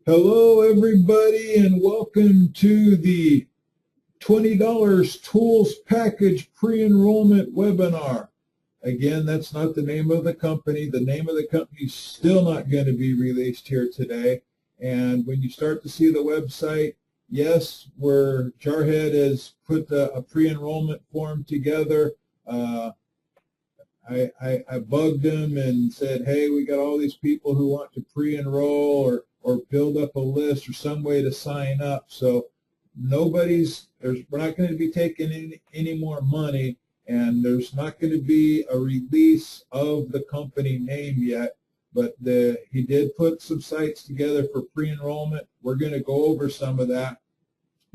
Hello, everybody, and welcome to the $20 Tools Package Pre-Enrollment Webinar. Again, that's not the name of the company. The name of the company is still not going to be released here today. And when you start to see the website, yes, where Jarhead has put a pre-enrollment form together. I bugged them and said, hey, we got all these people who want to pre-enroll or build up a list or some way to sign up. So we're not going to be taking any more money, and there's not going to be a release of the company name yet. But he did put some sites together for pre-enrollment. We're going to go over some of that.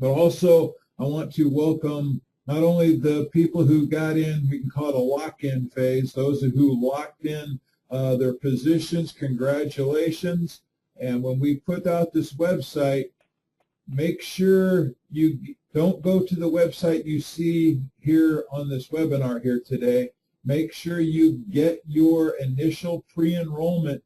But also, I want to welcome not only the people who got in, we can call it a lock-in phase, those who locked in their positions, congratulations. And when we put out this website, make sure you don't go to the website you see here on this webinar here today. Make sure you get your initial pre-enrollment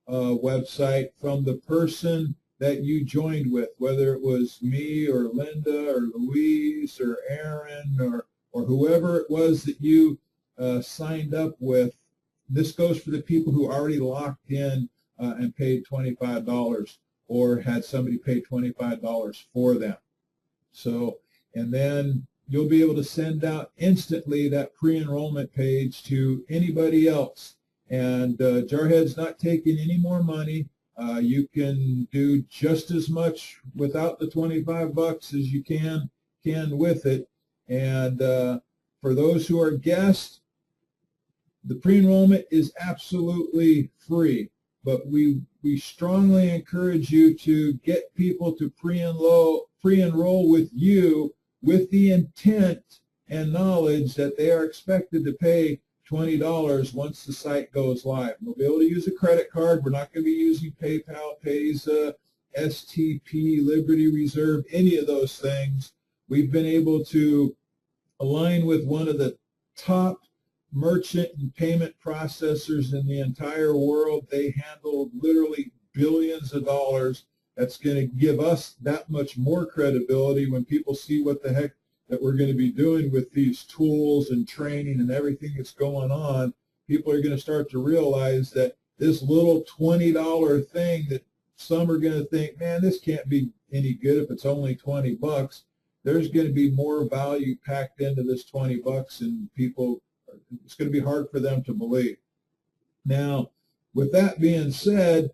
website from the person that you joined with, whether it was me or Linda or Louise or Aaron or whoever it was that you signed up with. This goes for the people who already locked in and paid $25 or had somebody pay $25 for them. So, and then you'll be able to send out instantly that pre-enrollment page to anybody else. And Jarhead's not taking any more money. You can do just as much without the $25 as you can with it. And for those who are guests, the pre-enrollment is absolutely free. But we strongly encourage you to get people to pre-enroll with you with the intent and knowledge that they are expected to pay $20 once the site goes live. We'll be able to use a credit card. We're not going to be using PayPal, Payza, STP, Liberty Reserve, any of those things. We've been able to align with one of the top merchant and payment processors in the entire world. They handle literally billions of dollars. That's going to give us that much more credibility when people see what the heck that we're going to be doing with these tools and training and everything that's going on. People are going to start to realize that this little $20 thing that some are going to think, man, this can't be any good if it's only $20. There's going to be more value packed into this $20, and people, it's going to be hard for them to believe. Now, with that being said,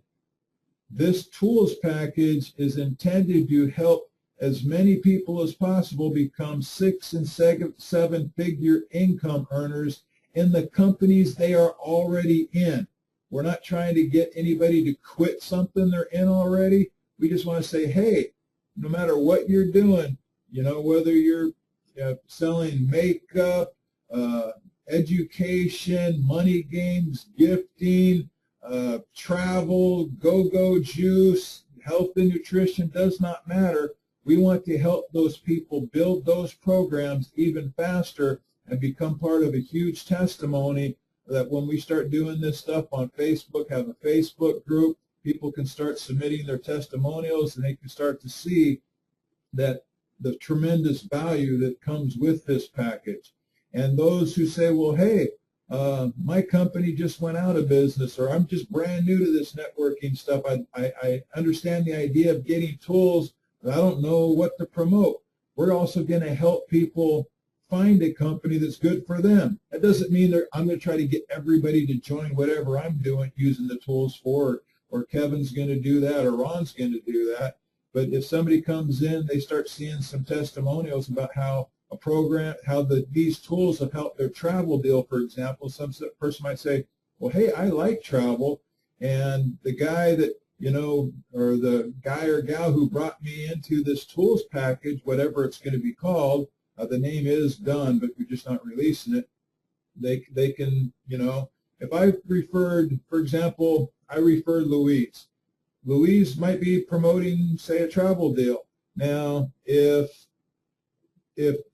this tools package is intended to help as many people as possible become 6- and 7-figure income earners in the companies they are already in. We're not trying to get anybody to quit something they're in already. We just want to say, hey, no matter what you're doing, you know, whether you're selling makeup, education, money games, gifting, travel, go-go juice, health and nutrition, does not matter. We want to help those people build those programs even faster and become part of a huge testimony that when we start doing this stuff on Facebook, have a Facebook group, people can start submitting their testimonials and they can start to see that the tremendous value that comes with this package. And those who say, well, hey, my company just went out of business, or I'm just brand new to this networking stuff. I understand the idea of getting tools, but I don't know what to promote. We're also going to help people find a company that's good for them. That doesn't mean I'm going to try to get everybody to join whatever I'm doing using the tools for, or Kevin's going to do that, or Ron's going to do that. But if somebody comes in, they start seeing some testimonials about how a program, how these tools have helped their travel deal, for example. Some person might say, well, hey, I like travel, and the guy that, you know, or the guy or gal who brought me into this tools package, whatever it's going to be called, the name is done, but we're just not releasing it. They can, you know, if I referred, for example, I referred Louise. Louise might be promoting, say, a travel deal. Now, if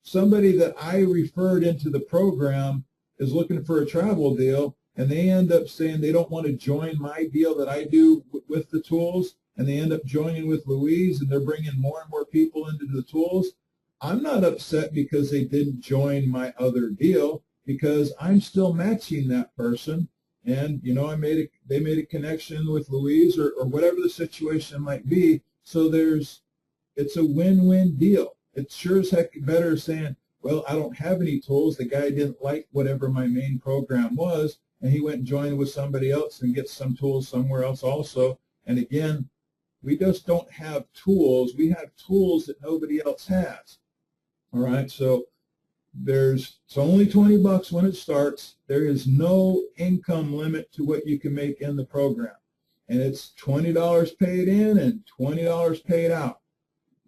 somebody that I referred into the program is looking for a travel deal and they end up saying they don't want to join my deal that I do with the tools, and they end up joining with Louise and they're bringing more and more people into the tools, I'm not upset because they didn't join my other deal, because I'm still matching that person. And, you know, they made a connection with Louise or whatever the situation might be. So it's a win-win deal. It's sure as heck better saying, well, I don't have any tools. The guy didn't like whatever my main program was, and he went and joined with somebody else and gets some tools somewhere else also. And again, we just don't have tools. We have tools that nobody else has. All right, so it's only $20 when it starts. There is no income limit to what you can make in the program. And it's $20 paid in and $20 paid out.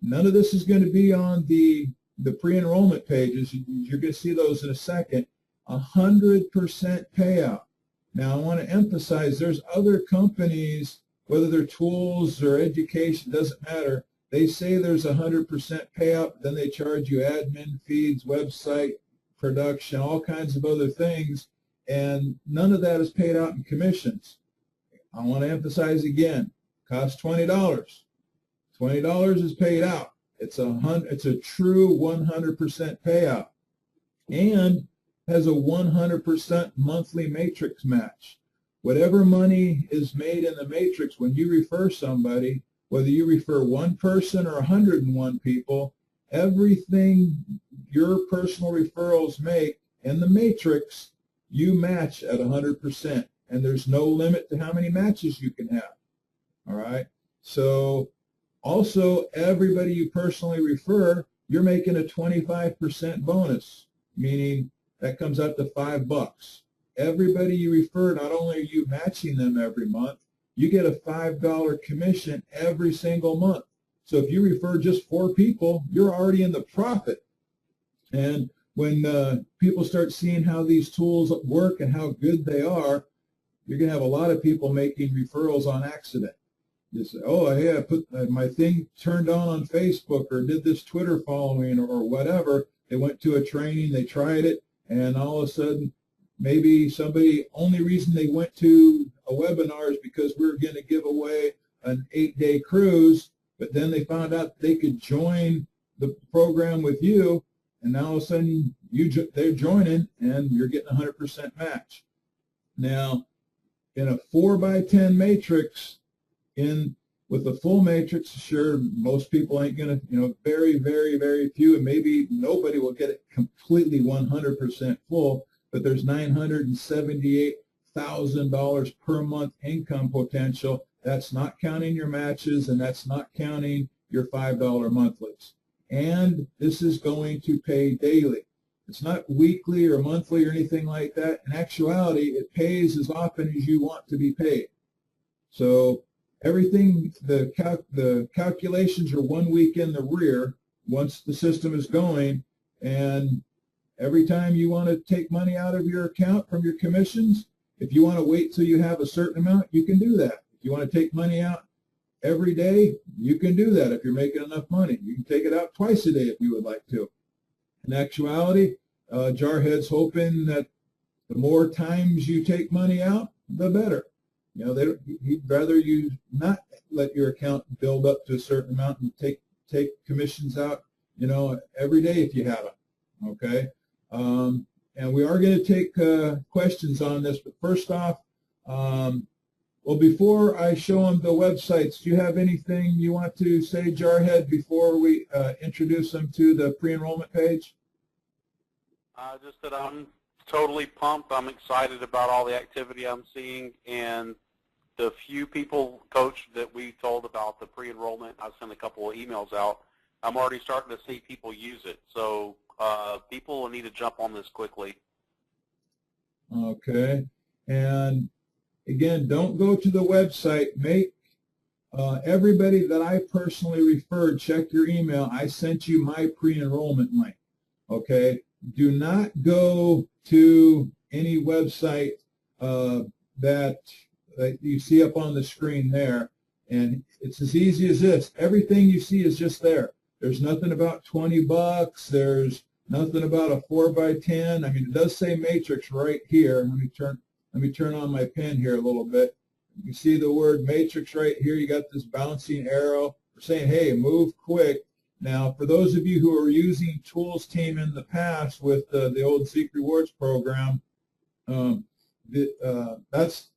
None of this is going to be on the pre-enrollment pages. You're going to see those in a second. 100% payout. Now, I want to emphasize there's other companies, whether they're tools or education, doesn't matter. They say there's 100% payout, then they charge you admin fees, website, production, all kinds of other things, and none of that is paid out in commissions. I want to emphasize again, costs $20. $20 is paid out. It's a true 100% payout, and has a 100% monthly matrix match. Whatever money is made in the matrix when you refer somebody, whether you refer one person or 101 people, everything your personal referrals make in the matrix, you match at 100%. And there's no limit to how many matches you can have. All right? So also, everybody you personally refer, you're making a 25% bonus, meaning that comes out to $5. Everybody you refer, not only are you matching them every month, you get a $5 commission every single month. So if you refer just 4 people, you're already in the profit. And when people start seeing how these tools work and how good they are, you're going to have a lot of people making referrals on accident. You say, oh, hey, I put my thing turned on Facebook, or did this Twitter following, or whatever. They went to a training, they tried it, and all of a sudden, maybe somebody, only reason they went to a webinar is because we were going to give away an 8-day cruise, but then they found out they could join the program with you, and now all of a sudden they're joining, and you're getting a 100% match. Now, in a 4x10 matrix, with a full matrix, sure, most people ain't going to, very, very, very few, and maybe nobody will get it completely 100% full, but there's $978,000 per month income potential. That's not counting your matches, and that's not counting your $5 monthlies. And this is going to pay daily. It's not weekly or monthly or anything like that. In actuality, it pays as often as you want to be paid. So everything, the calculations are 1 week in the rear once the system is going, and every time you want to take money out of your account from your commissions, if you want to wait till you have a certain amount, you can do that. If you want to take money out every day, you can do that if you're making enough money. You can take it out twice a day if you would like to. In actuality, Jarhead's hoping that the more times you take money out, the better. He'd rather you not let your account build up to a certain amount and take commissions out, every day if you have them. Okay. And we are going to take questions on this, but first off, well, before I show them the websites, do you have anything you want to say, Jarhead, before we introduce them to the pre-enrollment page? Just that I'm totally pumped. I'm excited about all the activity I'm seeing, and the few people, Coach, that we told about the pre-enrollment, I sent a couple of emails out. I'm already starting to see people use it. So people will need to jump on this quickly. Okay. And again, don't go to the website. Make everybody that I personally referred, check your email. I sent you my pre-enrollment link. Okay. Do not go to any website that you see up on the screen there. And it's as easy as this. Everything you see is just there. There's nothing about $20. There's nothing about a 4x10. I mean, it does say matrix right here. Let me turn on my pen here a little bit. You can see the word matrix right here. You got this bouncing arrow. We're saying, hey, move quick. Now, for those of you who are using ToolsTeam in the past with the old Seek Rewards program, that's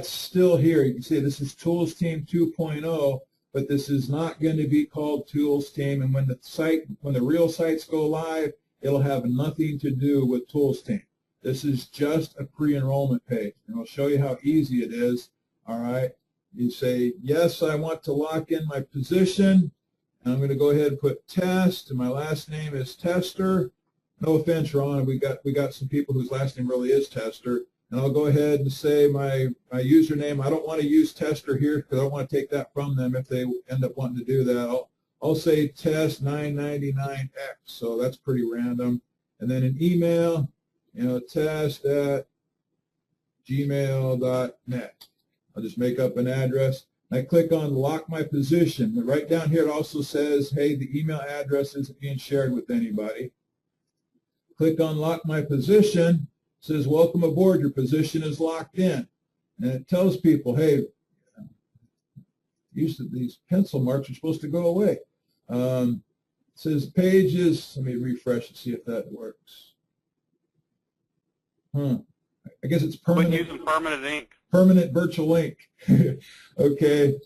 still here. You can see this is ToolsTeam 2.0, but this is not going to be called ToolsTeam. And when the real sites go live, it'll have nothing to do with ToolsTeam. This is just a pre-enrollment page, and I'll show you how easy it is. All right, you say, yes, I want to lock in my position. And I'm going to go ahead and put test, and my last name is Tester. No offense, Ron, we got some people whose last name really is Tester. And I'll go ahead and say my username. I don't want to use Tester here because I don't want to take that from them if they end up wanting to do that. I'll say test 999X, so that's pretty random. And then an email, test@gmail.net. I'll just make up an address. I click on lock my position. But right down here it also says, hey, the email address isn't being shared with anybody. Click on lock my position. It says, welcome aboard, your position is locked in. And it tells people, hey, these pencil marks are supposed to go away. It says pages, let me refresh to see if that works. I guess it's permanent. Quit using permanent ink. Permanent virtual ink. Okay.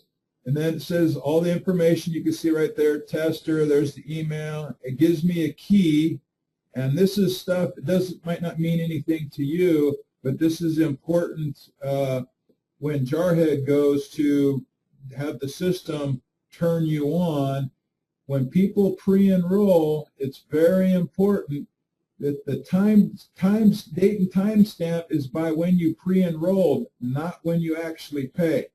And then it says all the information you can see right there, tester, there's the email. It gives me a key. And this is stuff that might not mean anything to you, but this is important when Jarhead goes to have the system turn you on. When people pre-enroll, it's very important that the date and time stamp is by when you pre-enrolled, not when you actually pay.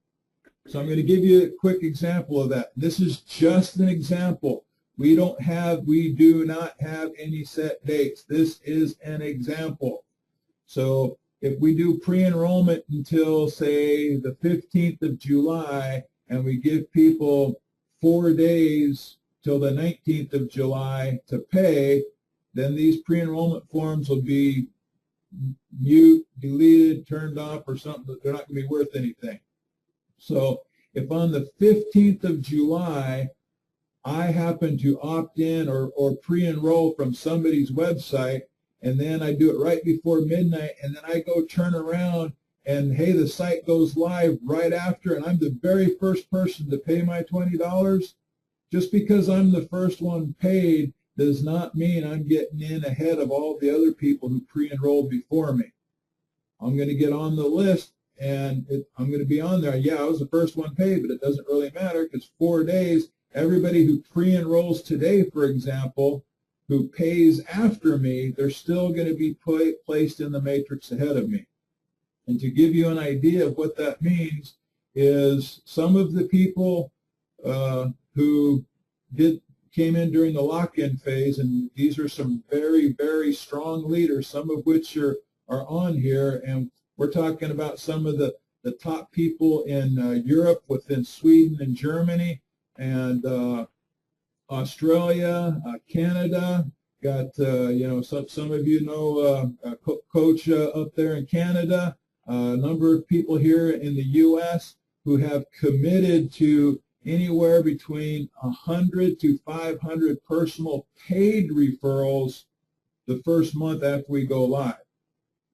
So I'm going to give you a quick example of that. This is just an example. We do not have any set dates. This is an example. So if we do pre-enrollment until, say, the 15th of July, and we give people 4 days till the 19th of July to pay, then these pre-enrollment forms will be mute, deleted, turned off, or something. They're not going to be worth anything. So if on the 15th of July, I happen to opt in or pre-enroll from somebody's website, and then I do it right before midnight, and then I go turn around and, hey, the site goes live right after, and I'm the very first person to pay my $20, just because I'm the first one paid does not mean I'm getting in ahead of all the other people who pre-enrolled before me. I'm going to get on the list, and I'm going to be on there. Yeah, I was the first one paid, but it doesn't really matter because 4 days, everybody who pre-enrolls today, for example, who pays after me, they're still going to be placed in the matrix ahead of me. And to give you an idea of what that means is some of the people who came in during the lock-in phase, and these are some very, very strong leaders, some of which are on here, and we're talking about some of the top people in Europe, within Sweden and Germany, and Australia, Canada. Got some of you know Coach up there in Canada. A number of people here in the U.S. who have committed to anywhere between 100 to 500 personal paid referrals the first month after we go live.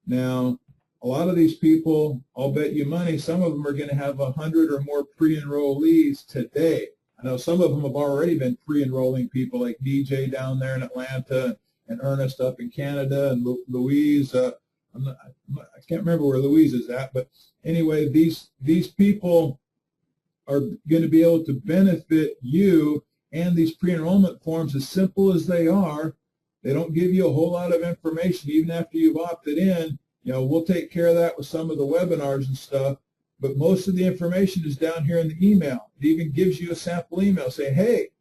Now, a lot of these people, I'll bet you money, some of them are going to have 100 or more pre-enrollees today. I know some of them have already been pre-enrolling people like DJ down there in Atlanta and Ernest up in Canada and Louise. I can't remember where Louise is at, but anyway, these people are going to be able to benefit you and these pre-enrollment forms, as simple as they are. They don't give you a whole lot of information even after you've opted in. We'll take care of that with some of the webinars and stuff, but most of the information is down here in the email. It even gives you a sample email saying, hey,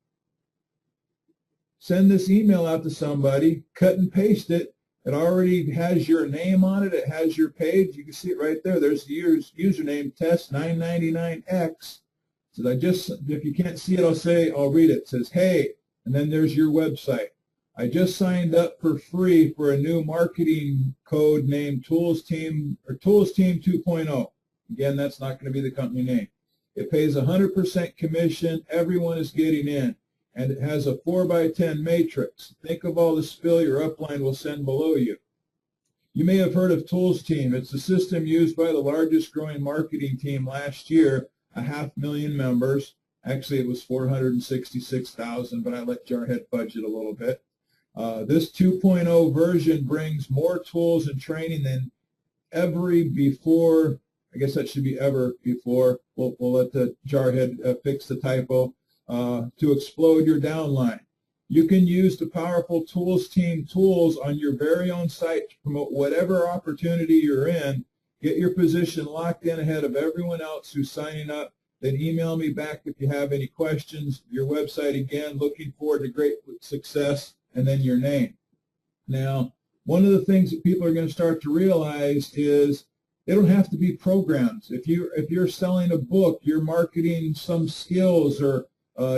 send this email out to somebody, cut and paste it. It already has your name on it. It has your page. You can see it right there. There's the username, test999X. So if you can't see it, I'll read it. It says, hey, and then there's your website. I just signed up for free for a new marketing code named ToolsTeam or ToolsTeam 2.0. Again, that's not going to be the company name. It pays 100% commission. Everyone is getting in. And it has a 4x10 matrix. Think of all the spill your upline will send below you. You may have heard of ToolsTeam. It's a system used by the largest growing marketing team last year, 500,000 members. Actually, it was 466,000, but I let Jarhead fudge it a little bit. This 2.0 version brings more tools and training than every before. I guess that should be ever before. We'll let the Jarhead fix the typo. To explode your downline. You can use the powerful ToolsTeam tools on your very own site to promote whatever opportunity you're in. Get your position locked in ahead of everyone else who's signing up. Then email me back if you have any questions. Your website again, looking forward to great success, and then your name. Now, one of the things that people are going to start to realize is they don't have to be programs. If you're selling a book, you're marketing some skills, or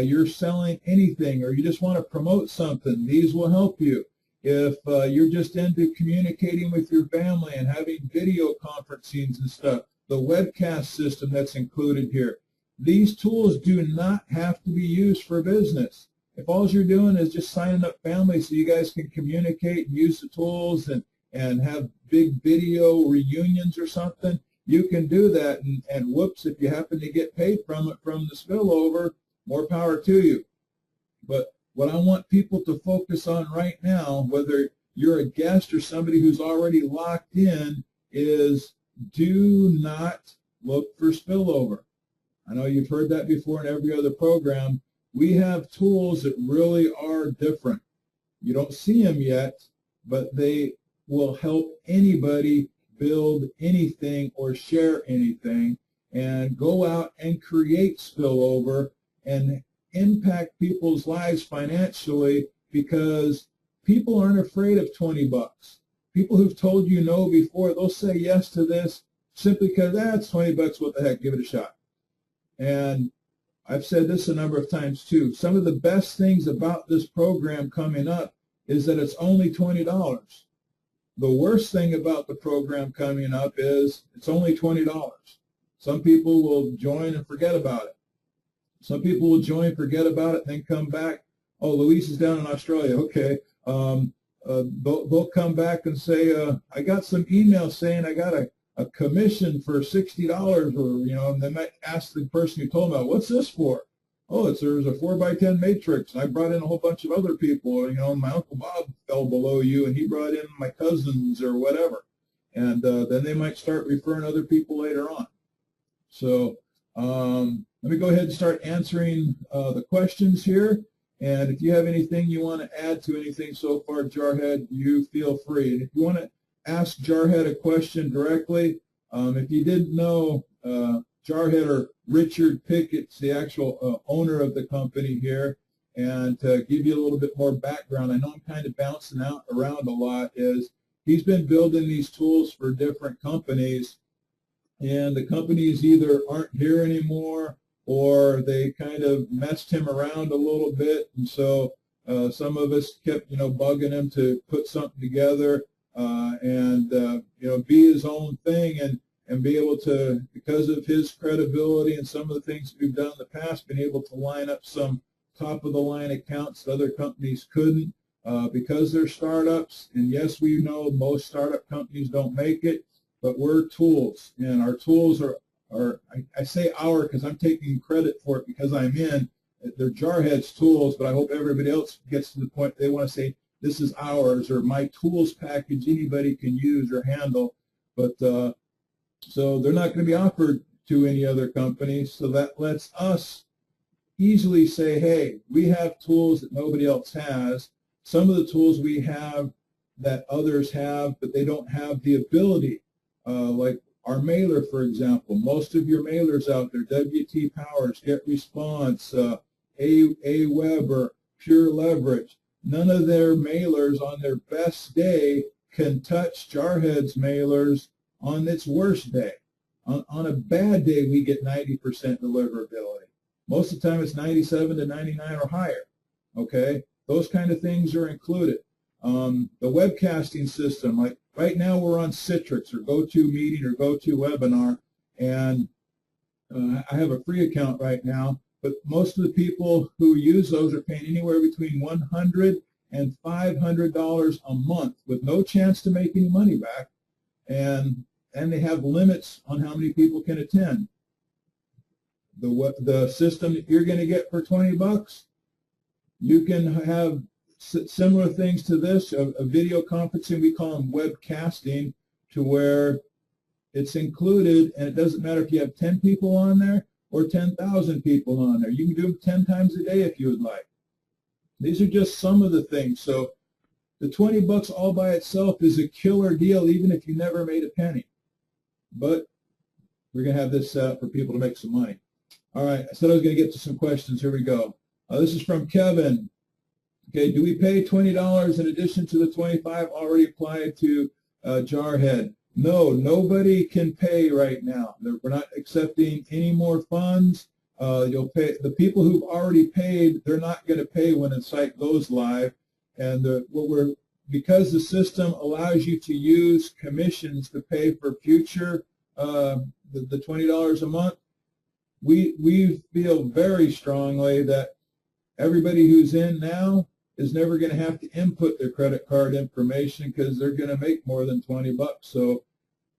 you're selling anything, or you just want to promote something, these will help you. If you're just into communicating with your family and having video conferencing and stuff, the webcast system that's included here. These tools do not have to be used for business. If all you're doing is just signing up families so you guys can communicate and use the tools and have big video reunions or something, you can do that. And whoops, if you happen to get paid from it from the spillover, more power to you. But what I want people to focus on right now, whether you're a guest or somebody who's already locked in, is do not look for spillover. I know you've heard that before in every other program. We have tools that really are different. You don't see them yet, but they will help anybody build anything or share anything, and go out and create spillover and impact people's lives financially, because people aren't afraid of 20 bucks. People who've told you no before, they'll say yes to this simply because, it's 20 bucks, what the heck, give it a shot. And I've said this a number of times too. Some of the best things about this program coming up is that it's only $20. The worst thing about the program coming up is it's only $20. Some people will join and forget about it. Some people will join, forget about it, then come back. Oh, Luis is down in Australia. Okay. They'll come back and say, I got some emails saying I got a commission for $60, or, and they might ask the person who told them, what's this for? Oh, there's a 4x10 matrix, and I brought in a whole bunch of other people. My Uncle Bob fell below you, and he brought in my cousins or whatever. And then they might start referring other people later on. So let me go ahead and start answering the questions here. And if you have anything you want to add to anything so far, Jarhead, you feel free. And if you want to ask Jarhead a question directly, if you didn't know, Jarhead, or Richard Pickett's the actual owner of the company here. And to give you a little bit more background, I know I'm kind of bouncing around a lot, is he's been building these tools for different companies, and the companies either aren't here anymore or they kind of messed him around a little bit. And so some of us kept, bugging him to put something together and be his own thing, and be able to, because of his credibility and some of the things we've done in the past, been able to line up some top-of-the-line accounts that other companies couldn't because they're startups. And yes, we know most startup companies don't make it, but we're tools, and our tools are I say our because I'm taking credit for it because I'm in. They're Jarhead's tools, but I hope everybody else gets to the point they want to say, this is ours, or my tools package anybody can use or handle. But so they're not going to be offered to any other companies, so that lets us easily say, hey, we have tools that nobody else has. Some of the tools we have that others have, but they don't have the ability, like our mailer, for example. Most of your mailers out there, WT Powers, Get Response, AWeb, or Pure Leverage, none of their mailers on their best day can touch Jarhead's mailers on its worst day. On a bad day, we get 90% deliverability. Most of the time, it's 97 to 99 or higher. Okay, those kind of things are included. The webcasting system, like right now we're on Citrix or GoToMeeting or GoToWebinar, and I have a free account right now, but most of the people who use those are paying anywhere between $100 and $500 a month with no chance to make any money back, and they have limits on how many people can attend. The system that you're going to get for $20, you can have similar things to this, a video conferencing, we call them webcasting, to where it's included, and it doesn't matter if you have 10 people on there or 10,000 people on there. You can do them 10 times a day if you would like. These are just some of the things. So the $20 all by itself is a killer deal, even if you never made a penny. But we're going to have this set up for people to make some money. All right, I said I was going to get to some questions. Here we go. This is from Kevin. Okay, do we pay $20 in addition to the $25 already applied to Jarhead? No, nobody can pay right now. We're not accepting any more funds. You'll pay the people who've already paid. They're not going to pay when the site goes live, and because the system allows you to use commissions to pay for future the $20 a month. We feel very strongly that everybody who's in now is never going to have to input their credit card information because they're going to make more than $20. So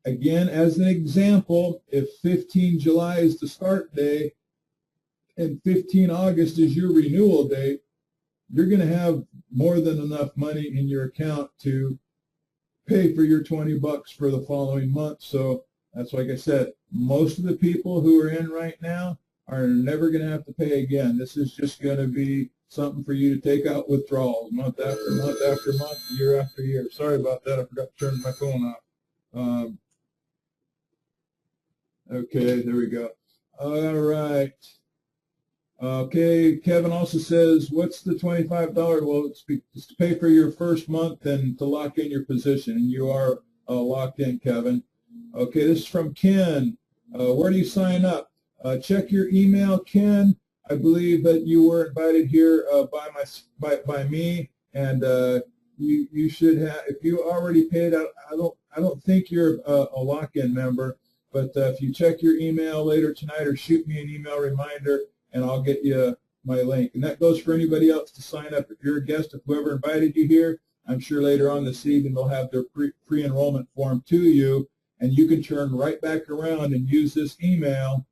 again, as an example, if 15 July is the start day and 15 August is your renewal date, you're going to have more than enough money in your account to pay for your $20 for the following month. So that's, like I said, most of the people who are in right now are never going to have to pay again. This is just going to be something for you to take out withdrawals month after month after month, year after year. Sorry about that. I forgot to turn my phone off. Okay, there we go. All right. Okay, Kevin also says, what's the $25? Well, it's to pay for your first month and to lock in your position, and you are locked in, Kevin. Okay, this is from Ken. Where do you sign up? Check your email, Ken. I believe that you were invited here by me, and you should have. If you already paid out, I don't think you're a lock-in member, but if you check your email later tonight or shoot me an email reminder, and I'll get you my link. And that goes for anybody else to sign up. If you're a guest of whoever invited you here, I'm sure later on this evening they'll have their pre-enrollment form to you, and you can turn right back around and use this email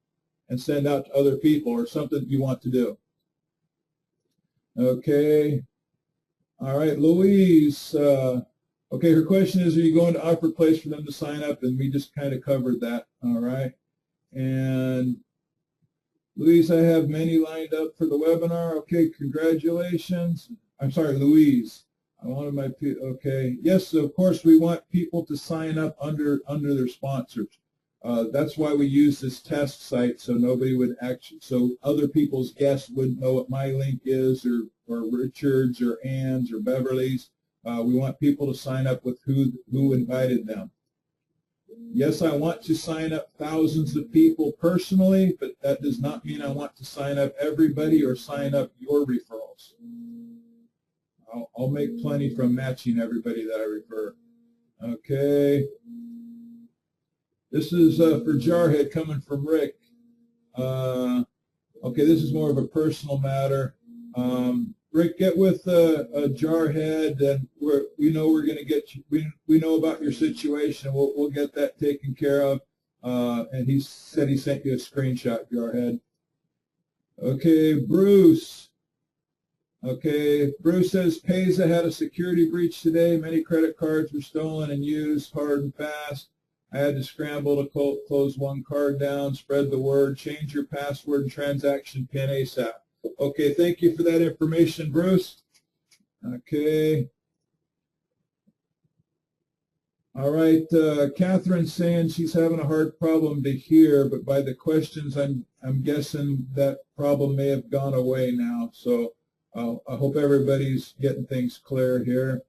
and send out to other people or something you want to do. Okay. All right, Louise. Okay, her question is, are you going to offer a place for them to sign up? And we just kind of covered that. All right. And Louise, I have many lined up for the webinar. Okay, congratulations. I'm sorry, Louise. I wanted my, okay. Yes, of course, we want people to sign up under their sponsors. That's why we use this test site, so nobody would actually, so other people's guests wouldn't know what my link is, or Richard's, or Ann's, or Beverly's. We want people to sign up with who invited them. Yes, I want to sign up thousands of people personally, but that does not mean I want to sign up everybody or sign up your referrals. I'll make plenty from matching everybody that I refer. Okay. This is for Jarhead coming from Rick. Okay, this is more of a personal matter. Rick, get with Jarhead, and we know we're going to get you. We know about your situation. We'll get that taken care of. And he said he sent you a screenshot, Jarhead. Okay, Bruce. Okay, Bruce says Payza had a security breach today. Many credit cards were stolen and used hard and fast. I had to scramble to close one card down, spread the word, change your password and transaction PIN ASAP. Okay, thank you for that information, Bruce. Okay. All right, Catherine's saying she's having a hard problem to hear, but by the questions, I'm guessing that problem may have gone away now. So I hope everybody's getting things clear here.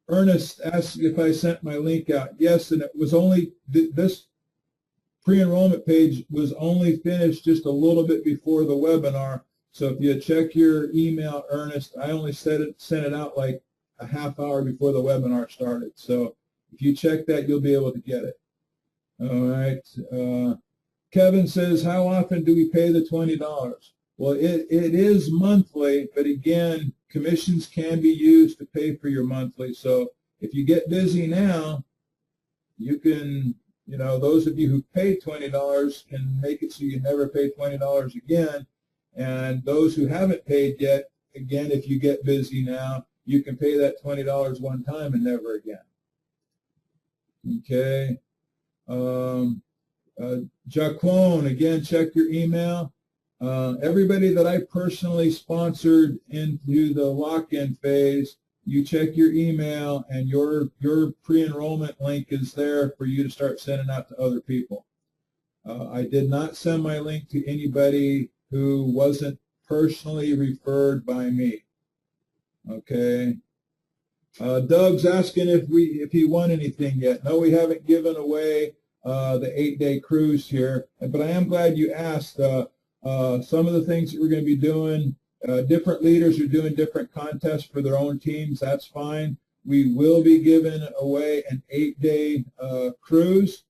Ernest asked if I sent my link out. Yes, and it was only, this pre-enrollment page was only finished just a little bit before the webinar. So if you check your email, Ernest, I only sent it out like a half hour before the webinar started. So if you check that, you'll be able to get it. All right. Kevin says, how often do we pay the $20? Well, it is monthly, but again, commissions can be used to pay for your monthly. So if you get busy now, you can, those of you who paid $20 can make it so you never pay $20 again. And those who haven't paid yet, again, if you get busy now, you can pay that $20 one time and never again. Okay. Jaquone, again, check your email. Everybody that I personally sponsored into the lock-in phase, you check your email, and your pre-enrollment link is there for you to start sending out to other people. I did not send my link to anybody who wasn't personally referred by me. Okay. Doug's asking if he won anything yet. No, we haven't given away the 8-day cruise here, but I am glad you asked. Some of the things that we're going to be doing, different leaders are doing different contests for their own teams. That's fine. We will be giving away an 8-day cruise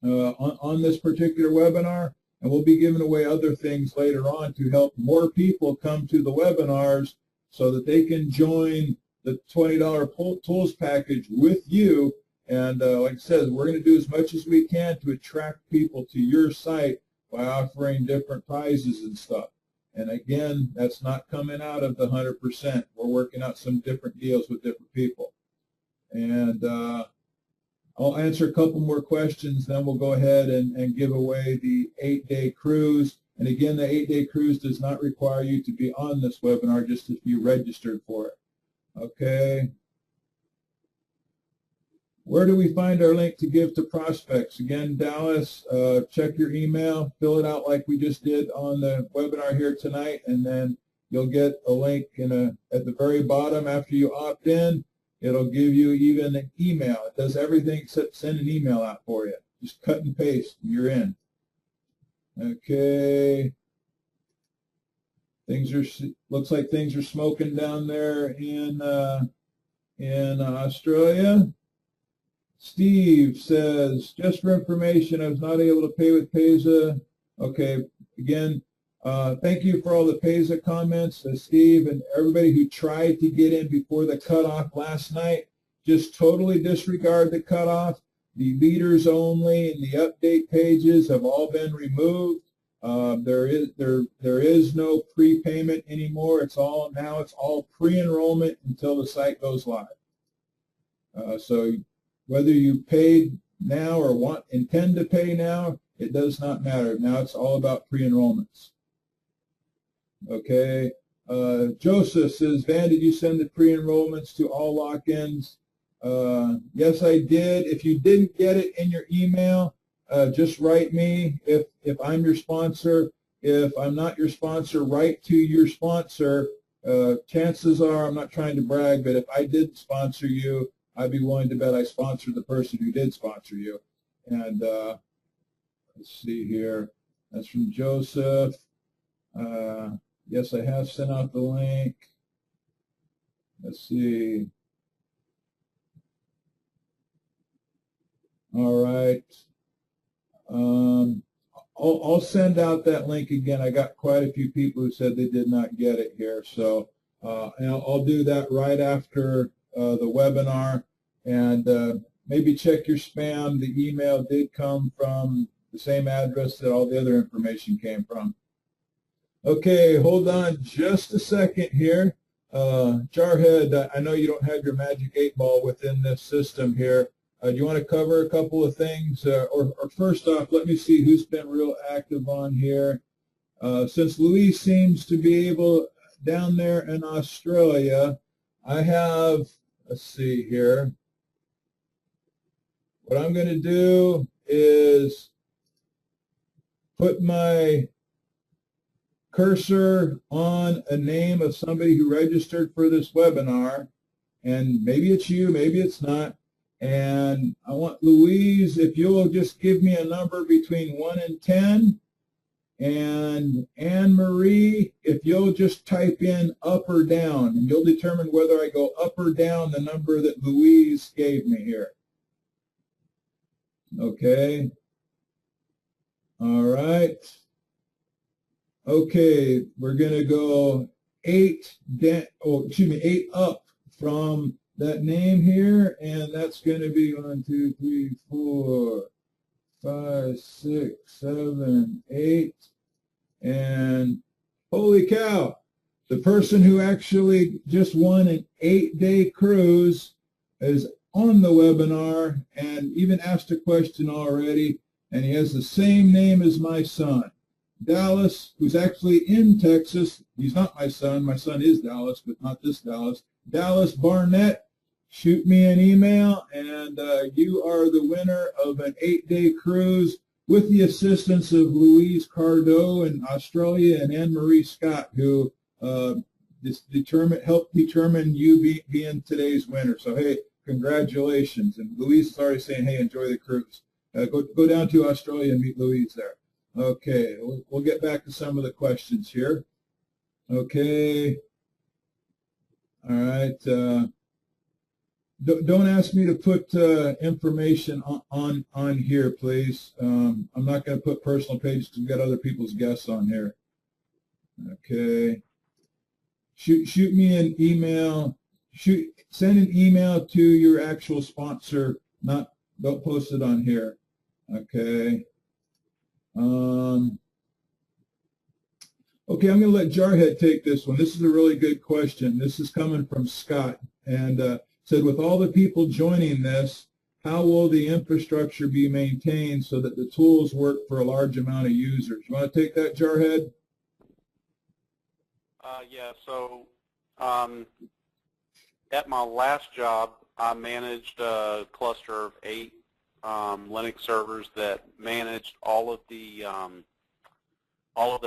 on this particular webinar, and we'll be giving away other things later on to help more people come to the webinars so that they can join the $20 tools package with you. And like I said, we're going to do as much as we can to attract people to your site by offering different prizes and stuff. And again, that's not coming out of the 100%. We're working out some different deals with different people. And I'll answer a couple more questions, then we'll go ahead and give away the 8-day cruise. And again, the 8-day cruise does not require you to be on this webinar, just if you registered for it. Okay. Where do we find our link to give to prospects? Again, Dallas, check your email, fill it out like we just did on the webinar here tonight, and then you'll get a link at the very bottom after you opt in. It'll give you even an email. It does everything except send an email out for you. Just cut and paste, and you're in. Okay. Looks like things are smoking down there in Australia. Steve says, just for information, I was not able to pay with Payza. Okay, again, thank you for all the Payza comments, Steve, and everybody who tried to get in before the cutoff last night. Just totally disregard the cutoff. The leaders only and the update pages have all been removed. There is no prepayment anymore. It's all pre-enrollment until the site goes live. So whether you paid now or intend to pay now, it does not matter. Now it's all about pre-enrollments. Okay. Joseph says, Van, did you send the pre-enrollments to all lock-ins? Yes, I did. If you didn't get it in your email, just write me if I'm your sponsor. If I'm not your sponsor, write to your sponsor. Chances are, I'm not trying to brag, but if I did sponsor you, I'd be willing to bet I sponsored the person who did sponsor you. And let's see here. That's from Joseph. Yes, I have sent out the link. Let's see. All right. I'll send out that link again. I got quite a few people who said they did not get it here. So and I'll do that right after the webinar. And maybe check your spam. The email did come from the same address that all the other information came from. Okay, hold on just a second here. Jarhead, I know you don't have your magic 8-ball within this system here. Do you want to cover a couple of things? Or first off, let me see who's been real active on here. Since Louise seems to be able down there in Australia, I have, let's see here. What I'm going to do is put my cursor on a name of somebody who registered for this webinar, and maybe it's you, maybe it's not. And I want Louise, if you'll just give me a number between 1 and 10, and Anne-Marie, if you'll just type in up or down, and you'll determine whether I go up or down the number that Louise gave me here. Okay. All right. Okay, we're going to go 8 up from that name here, and that's going to be 1, 2, 3, 4, 5, 6, 7, 8, and holy cow, the person who actually just won an 8-day cruise is on the webinar and even asked a question already, and he has the same name as my son. Dallas, who's actually in Texas. He's not my son. My son is Dallas, but not this Dallas. Dallas Barnett, shoot me an email, and you are the winner of an 8-day cruise with the assistance of Louise Cardo in Australia and Anne-Marie Scott, who helped determine you being today's winner. So, hey, congratulations. And Louise is already saying, hey, enjoy the cruise. Go down to Australia and meet Louise there. Okay, we'll get back to some of the questions here. Okay. All right. Don't ask me to put information on here, please. I'm not going to put personal pages because we've got other people's guests on here. Okay. Shoot me an email. Send an email to your actual sponsor. Don't post it on here. Okay. Okay, I'm going to let Jarhead take this one. This is a really good question. This is coming from Scott, and said, with all the people joining this, how will the infrastructure be maintained so that the tools work for a large amount of users? You want to take that, Jarhead? Yeah, so at my last job, I managed a cluster of 8 Linux servers that managed all of the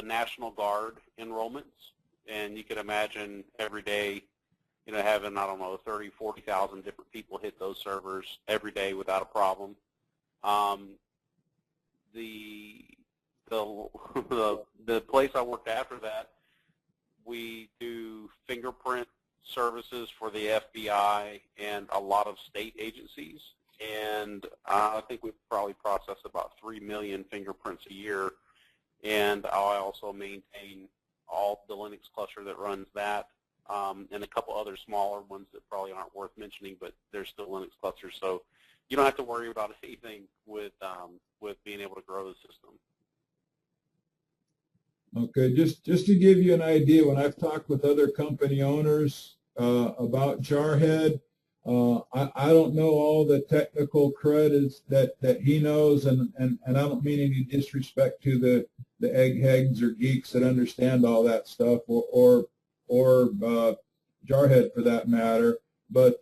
National Guard enrollments, and you can imagine every day, having, I don't know, 30, 40,000 different people hit those servers every day without a problem. The place I worked after that, we do fingerprint services for the FBI and a lot of state agencies, and I think we probably process about 3 million fingerprints a year, and I also maintain all the Linux cluster that runs that, and a couple other smaller ones that probably aren't worth mentioning, but they're still Linux clusters, so you don't have to worry about anything with being able to grow the system. Okay, just to give you an idea, when I've talked with other company owners about Jarhead, I don't know all the technical credits that he knows, and I don't mean any disrespect to the eggheads or geeks that understand all that stuff, or Jarhead for that matter. But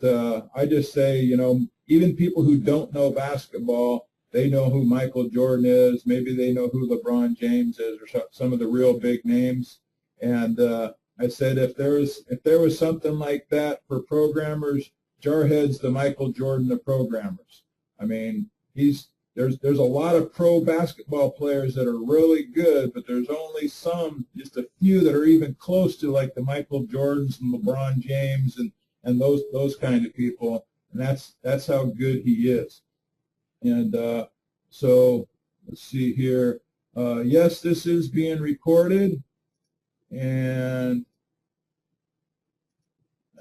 I just say, even people who don't know basketball, they know who Michael Jordan is. Maybe they know who LeBron James is, or some of the real big names. And I said, if there was something like that for programmers, Jarhead's the Michael Jordan of programmers. I mean, there's a lot of pro basketball players that are really good, but there's only just a few that are even close to like the Michael Jordans and LeBron James and those kind of people. And that's how good he is. And so let's see here. Yes, this is being recorded. And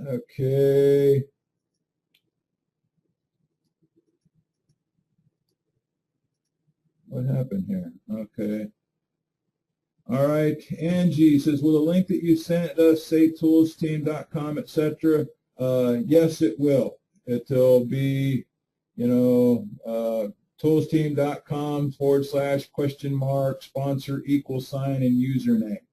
okay. What happened here? Okay. All right. Angie says, will the link that you sent us say toolsteam.com, etc.? Yes, it will. It'll be, toolsteam.com/?, sponsor, =, and username.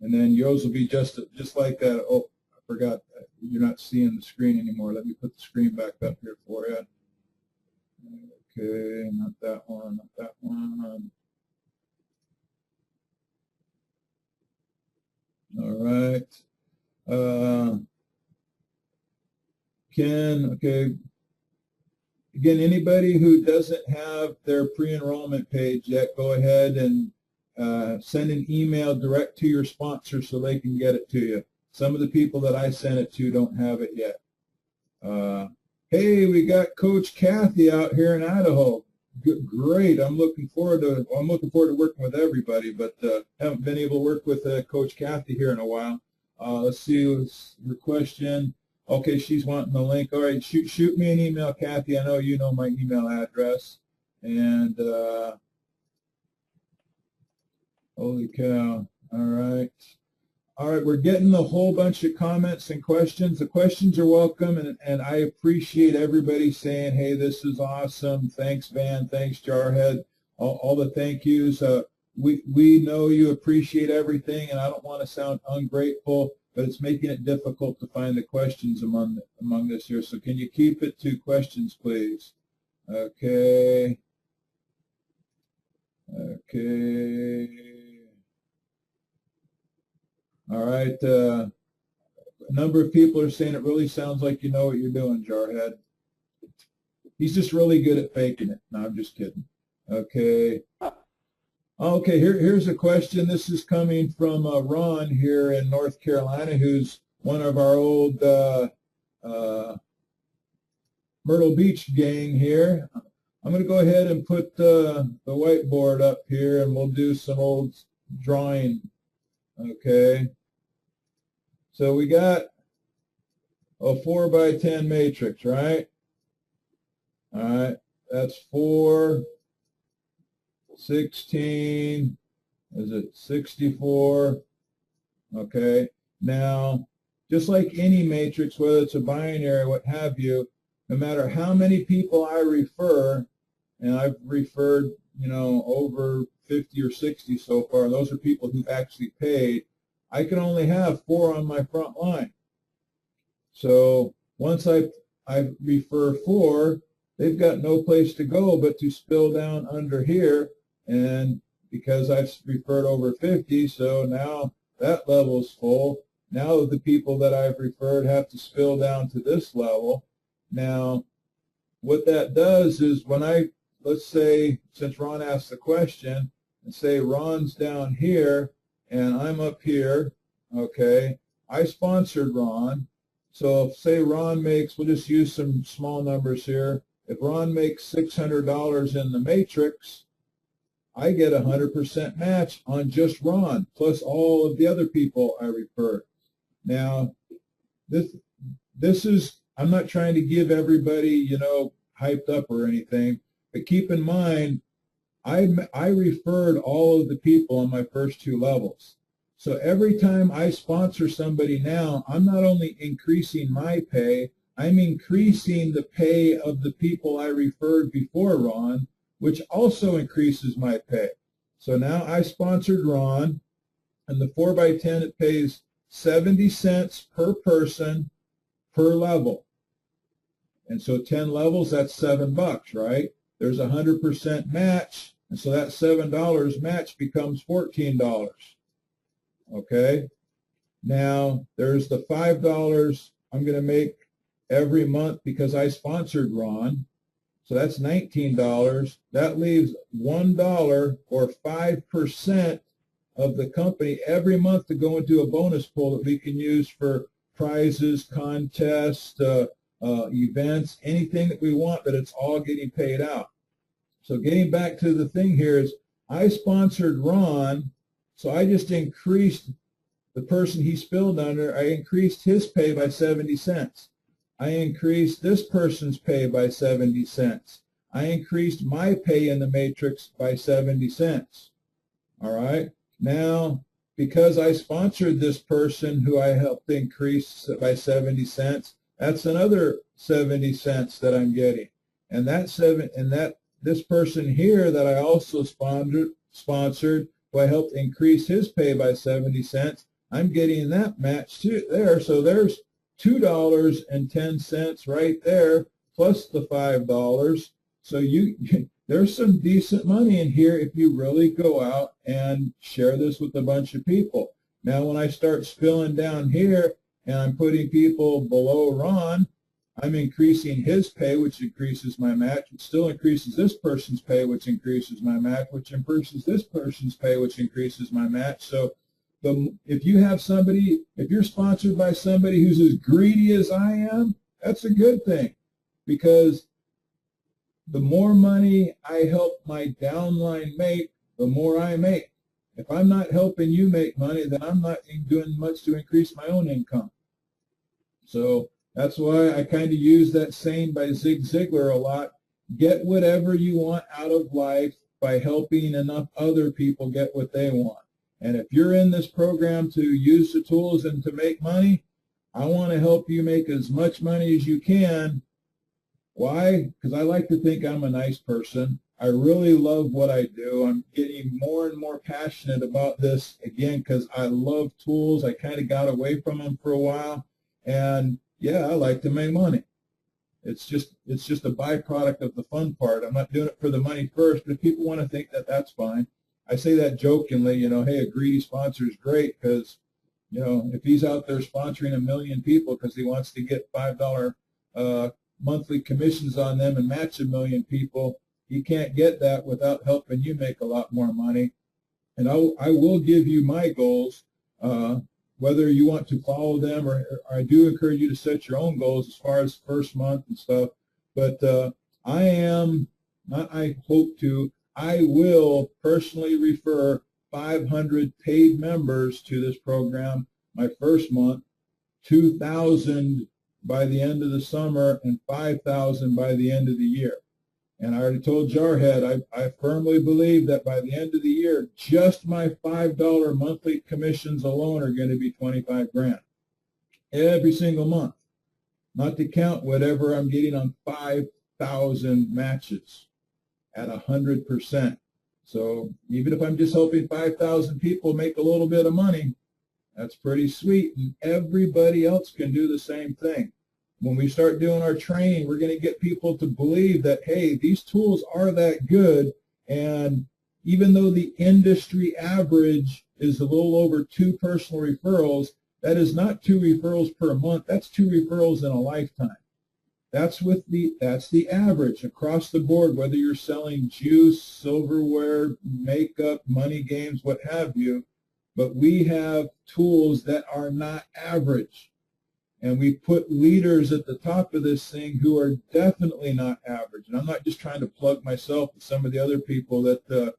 And then yours will be just like that. Oh, I forgot. You're not seeing the screen anymore. Let me put the screen back up here for you. Okay, not that one, not that one. All right. Ken, okay. Again, anybody who doesn't have their pre-enrollment page yet, go ahead and send an email direct to your sponsor so they can get it to you. Some of the people that I sent it to don't have it yet. Hey, we got Coach Kathy out here in Idaho. Great. I'm looking forward to working with everybody, but haven't been able to work with Coach Kathy here in a while. Let's see what's your question. Okay, she's wanting the link. All right, shoot me an email, Kathy. I know you know my email address. And holy cow. All right. All right, we're getting a whole bunch of comments and questions. The questions are welcome, and I appreciate everybody saying, hey, this is awesome. Thanks, Van. Thanks, Jarhead. All the thank yous. We know you appreciate everything, and I don't want to sound ungrateful, but it's making it difficult to find the questions among this here. So can you keep it to questions, please? Okay. Okay. All right. A number of people are saying it really sounds like you know what you're doing, Jarhead. He's just really good at faking it. No, I'm just kidding. Okay. Okay, here's a question. This is coming from Ron here in North Carolina, who's one of our old Myrtle Beach gang here. I'm going to go ahead and put the whiteboard up here, and we'll do some old drawing. Okay. So we got a 4x10 matrix, right? All right. That's 4, 16, is it 64? Okay. Now, just like any matrix, whether it's a binary, what have you, no matter how many people I refer, and I've referred, you know, over 50 or 60 so far, and those are people who've actually paid, I can only have 4 on my front line. So once I refer 4, they've got no place to go but to spill down under here, and because I've referred over 50, so now that level's full. Now the people that I've referred have to spill down to this level. Now, what that does is when let's say, since Ron asked the question, and say Ron's down here and I'm up here, okay, I sponsored Ron. So if, say, Ron makes, we'll just use some small numbers here. If Ron makes $600 in the matrix, I get 100% match on just Ron, plus all of the other people I referred. Now, this is, I'm not trying to give everybody, you know, hyped up or anything, but keep in mind, I referred all of the people on my first 2 levels. So every time I sponsor somebody now, I'm not only increasing my pay, I'm increasing the pay of the people I referred before Ron, which also increases my pay. So now I sponsored Ron, and the 4x10, it pays 70 cents per person per level. And so 10 levels, that's $7, right? There's a 100% match, and so that $7 match becomes $14. Okay? Now, there's the $5 I'm going to make every month because I sponsored Ron. So that's $19. That leaves $1 or 5% of the company every month to go into a bonus pool that we can use for prizes, contests, events, anything that we want, but it's all getting paid out. So getting back to the thing here is I sponsored Ron, so I just increased the person he spilled under, I increased his pay by 70 cents. I increased this person's pay by 70 cents. I increased my pay in the matrix by 70 cents. All right? Now, because I sponsored this person who I helped increase by 70 cents, that's another 70 cents that I'm getting. And this person here that I also sponsored, who I helped increase his pay by 70 cents, I'm getting that match too there. So there's $2.10 right there, plus the $5. So there's some decent money in here if you really go out and share this with a bunch of people. Now, when I start spilling down here and I'm putting people below Ron, I'm increasing his pay, which increases my match. It still increases this person's pay, which increases my match, which increases this person's pay, which increases my match. So if you have somebody, if you're sponsored by somebody who's as greedy as I am, that's a good thing, because the more money I help my downline make, the more I make. If I'm not helping you make money, then I'm not doing much to increase my own income. So that's why I kind of use that saying by Zig Ziglar a lot. Get whatever you want out of life by helping enough other people get what they want. And if you're in this program to use the tools and to make money, I want to help you make as much money as you can. Why? Because I like to think I'm a nice person. I really love what I do. I'm getting more and more passionate about this, again, because I love tools. I kind of got away from them for a while. And, yeah, I like to make money. It's just a byproduct of the fun part. I'm not doing it for the money first, but if people want to think that, that's fine. I say that jokingly, hey, a greedy sponsor is great because, if he's out there sponsoring 1 million people because he wants to get $5 monthly commissions on them and match 1 million people, he can't get that without helping you make a lot more money. And I will give you my goals, whether you want to follow them, or I do encourage you to set your own goals as far as first month and stuff. But I will personally refer 500 paid members to this program my first month, 2,000 by the end of the summer, and 5,000 by the end of the year. And I already told Jarhead, I firmly believe that by the end of the year, just my $5 monthly commissions alone are going to be 25 grand every single month, not to count whatever I'm getting on 5,000 matches at 100%. So even if I'm just helping 5,000 people make a little bit of money, that's pretty sweet, and everybody else can do the same thing. When we start doing our training, we're going to get people to believe that, hey, these tools are that good, and even though the industry average is a little over 2 personal referrals, that is not 2 referrals per month. That's 2 referrals in a lifetime. That's the average across the board, whether you're selling juice, silverware, makeup, money games, what have you. But we have tools that are not average. And we put leaders at the top of this thing who are definitely not average. And I'm not just trying to plug myself, but some of the other people that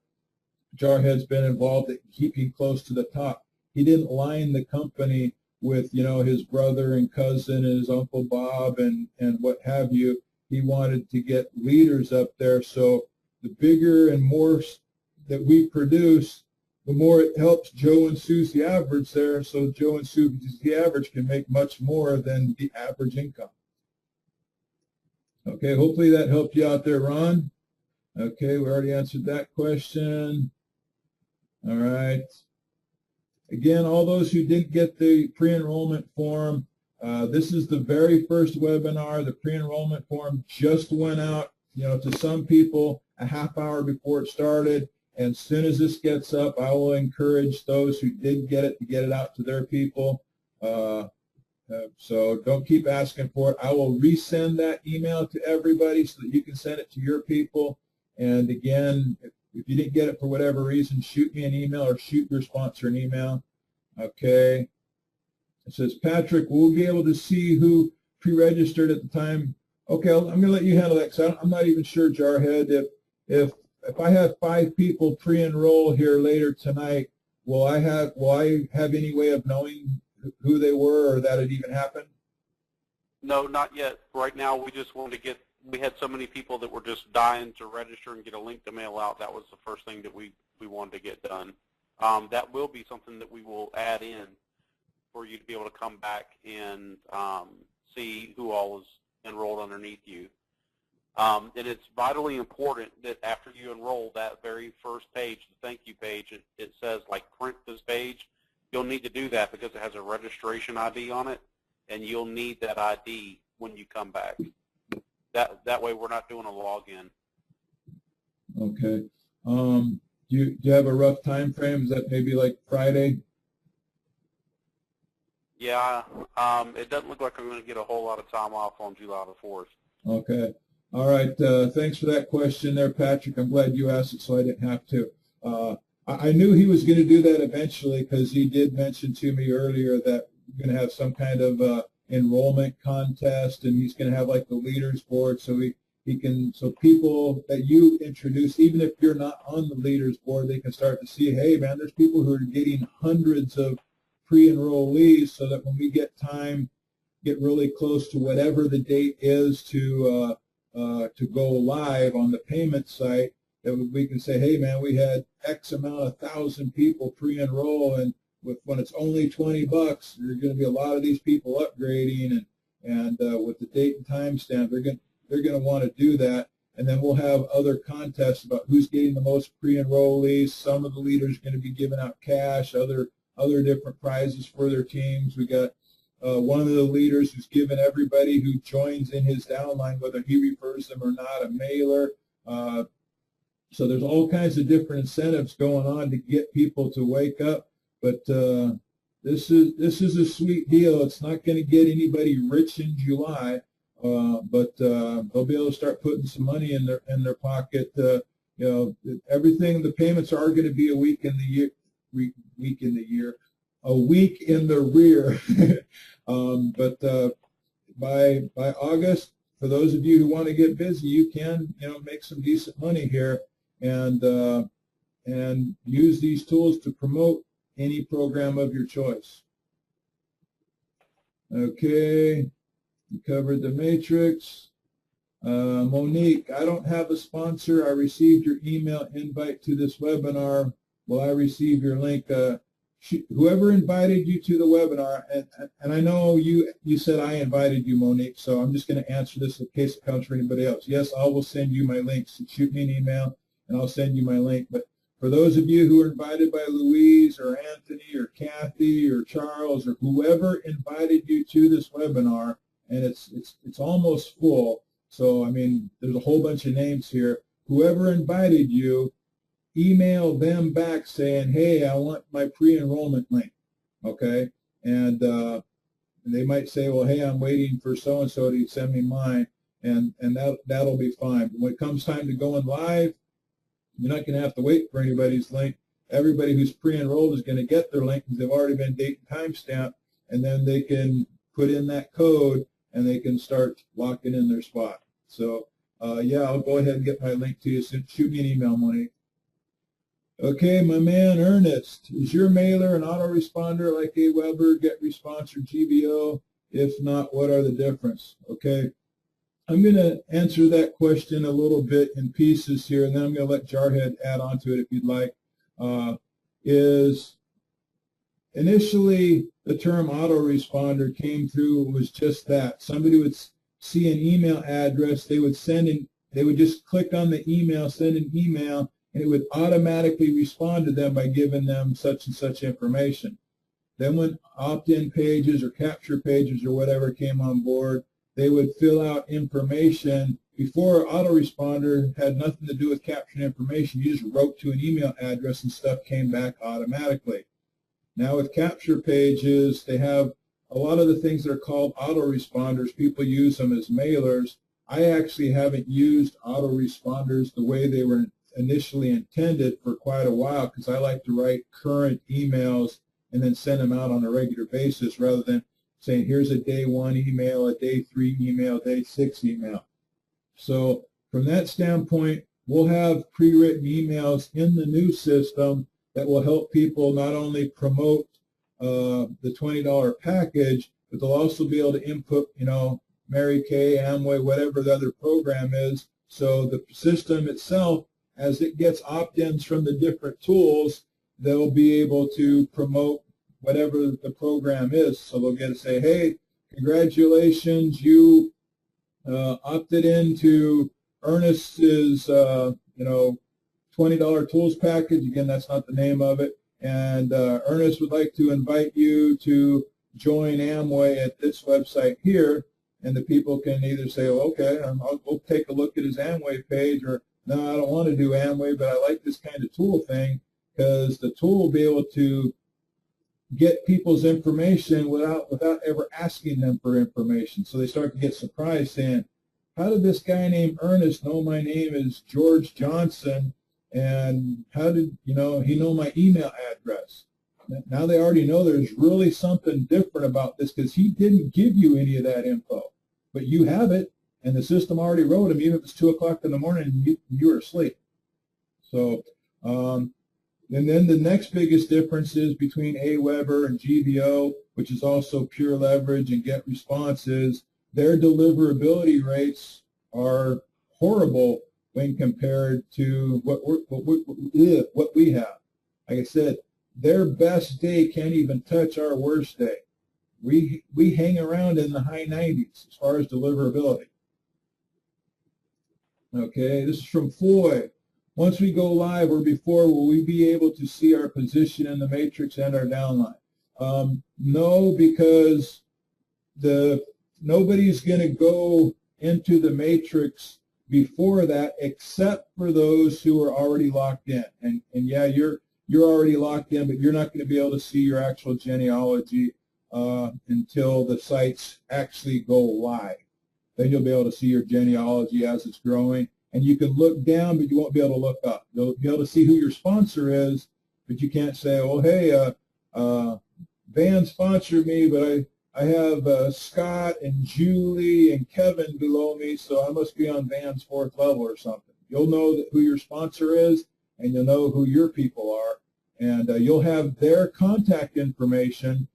Jarhead's been involved in keeping close to the top. He didn't line the company with, his brother and cousin and his Uncle Bob and what have you. He wanted to get leaders up there. So the bigger and more that we produce, the more it helps Joe and Susie average there, so Joe and Susie average can make much more than the average income. Okay, hopefully that helped you out there, Ron. Okay, we already answered that question. All right. Again, all those who didn't get the pre-enrollment form, this is the very first webinar. The pre-enrollment form just went out, to some people a half hour before it started. And as soon as this gets up, I will encourage those who did get it to get it out to their people. So don't keep asking for it. I will resend that email to everybody so that you can send it to your people. And again, if you didn't get it for whatever reason, shoot me an email or shoot your sponsor an email. Okay. It says, Patrick, we'll be able to see who pre-registered at the time. Okay, I'm going to let you handle that because I'm not even sure, Jarhead, if I have 5 people pre-enroll here later tonight, will I have any way of knowing who they were or that it even happened? No, not yet. Right now, we just wanted to we had so many people that were just dying to register and get a link to mail out. That was the first thing that we wanted to get done. That will be something that we will add in for you to be able to come back and see who all is enrolled underneath you. And it's vitally important that after you enroll, that very first page, the thank you page, it says, like, print this page. You'll need to do that because it has a registration ID on it, and you'll need that ID when you come back. That way we're not doing a login. Okay. Do you have a rough time frame? Is that maybe like Friday? Yeah. It doesn't look like I'm going to get a whole lot of time off on July the 4th. Okay. All right. Thanks for that question there, Patrick. I'm glad you asked it so I didn't have to. I knew he was going to do that eventually because he did mention to me earlier that we're going to have some kind of enrollment contest, and he's going to have like the leaders board. So he can, so people that you introduce, even if you're not on the leaders board, they can start to see, hey man, there's people who are getting hundreds of pre-enrollees, so that when we get really close to whatever the date is to go live on the payment site, that we can say, hey man, we had X amount of 1,000 people pre-enroll, and when it's only $20, there's going to be a lot of these people upgrading, and with the date and time stamp, they're going to want to do that. And then we'll have other contests about who's getting the most pre-enrollees. Some of the leaders are going to be giving out cash, other different prizes for their teams. We got one of the leaders who's given everybody who joins in his downline, whether he refers them or not, a mailer. So there's all kinds of different incentives going on to get people to wake up. But this is a sweet deal. It's not going to get anybody rich in July, but they'll be able to start putting some money in their pocket. Everything. The payments are going to be a week in the rear. But by August, for those of you who want to get busy, you can make some decent money here, and use these tools to promote any program of your choice. Okay, we covered the matrix. Monique, I don't have a sponsor. I received your email invite to this webinar. Will I receive your link? Whoever invited you to the webinar, and I know you said I invited you, Monique, so I'm just going to answer this in case it comes for anybody else. Yes, I will send you my links. So shoot me an email, and I'll send you my link. But for those of you who are invited by Louise or Anthony or Kathy or Charles or whoever invited you to this webinar, and it's almost full, so I mean there's a whole bunch of names here. Whoever invited you, email them back saying, hey, I want my pre-enrollment link, okay? And they might say, well, hey, I'm waiting for so-and-so to send me mine, and that'll be fine. But when it comes time to going live, you're not going to have to wait for anybody's link. Everybody who's pre-enrolled is going to get their link because they've already been date and time stamped, and then they can put in that code, and they can start locking in their spot. So, yeah, I'll go ahead and get my link to you. So shoot me an email, Monique. Okay, my man Ernest, is your mailer an autoresponder like AWeber, GetResponse, or GBO? If not, what are the difference? Okay, I'm going to answer that question a little bit in pieces here, and then I'm going to let Jarhead add on to it if you'd like. Is initially the term autoresponder came through, was just that. Somebody would see an email address, they would just click on the email, send an email, and it would automatically respond to them by giving them such and such information. Then when opt-in pages or capture pages or whatever came on board, they would fill out information. Before, autoresponder had nothing to do with capturing information. You just wrote to an email address and stuff came back automatically. Now with capture pages, they have a lot of the things that are called autoresponders. People use them as mailers. I actually haven't used autoresponders the way they were initially intended for quite a while, because I like to write current emails and then send them out on a regular basis rather than saying here's a day 1 email, a day 3 email, day 6 email. So from that standpoint, we'll have pre-written emails in the new system that will help people not only promote the $20 package, but they'll also be able to input, Mary Kay, Amway, whatever the other program is. So the system itself, as it gets opt-ins from the different tools, they'll be able to promote whatever the program is. So they'll get to say, hey, congratulations, you opted into Ernest's, $20 tools package. Again, that's not the name of it. And Ernest would like to invite you to join Amway at this website here. And the people can either say, well, okay, I'll take a look at his Amway page, or no, I don't want to do Amway, but I like this kind of tool thing, because the tool will be able to get people's information without ever asking them for information. So they start to get surprised saying, how did this guy named Ernest know my name is George Johnson, and how did he know my email address? Now they already know there's really something different about this, because he didn't give you any of that info, but you have it, and the system already wrote them, even if it's 2 o'clock in the morning and you were asleep. So, and then the next biggest difference is between Aweber and GVO, which is also pure leverage and get responses. Their deliverability rates are horrible when compared to what we have. Like I said, their best day can't even touch our worst day. We hang around in the high 90s as far as deliverability. Okay, this is from Foy. Once we go live or before, will we be able to see our position in the matrix and our downline? No, because nobody's going to go into the matrix before that, except for those who are already locked in. And yeah, you're already locked in, but you're not going to be able to see your actual genealogy until the sites actually go live. Then you'll be able to see your genealogy as it's growing. And you can look down, but you won't be able to look up. You'll be able to see who your sponsor is, but you can't say, well, hey, Van sponsored me, but I have Scott and Julie and Kevin below me, so I must be on Van's 4th level or something. You'll know who your sponsor is, and you'll know who your people are, and you'll have their contact information.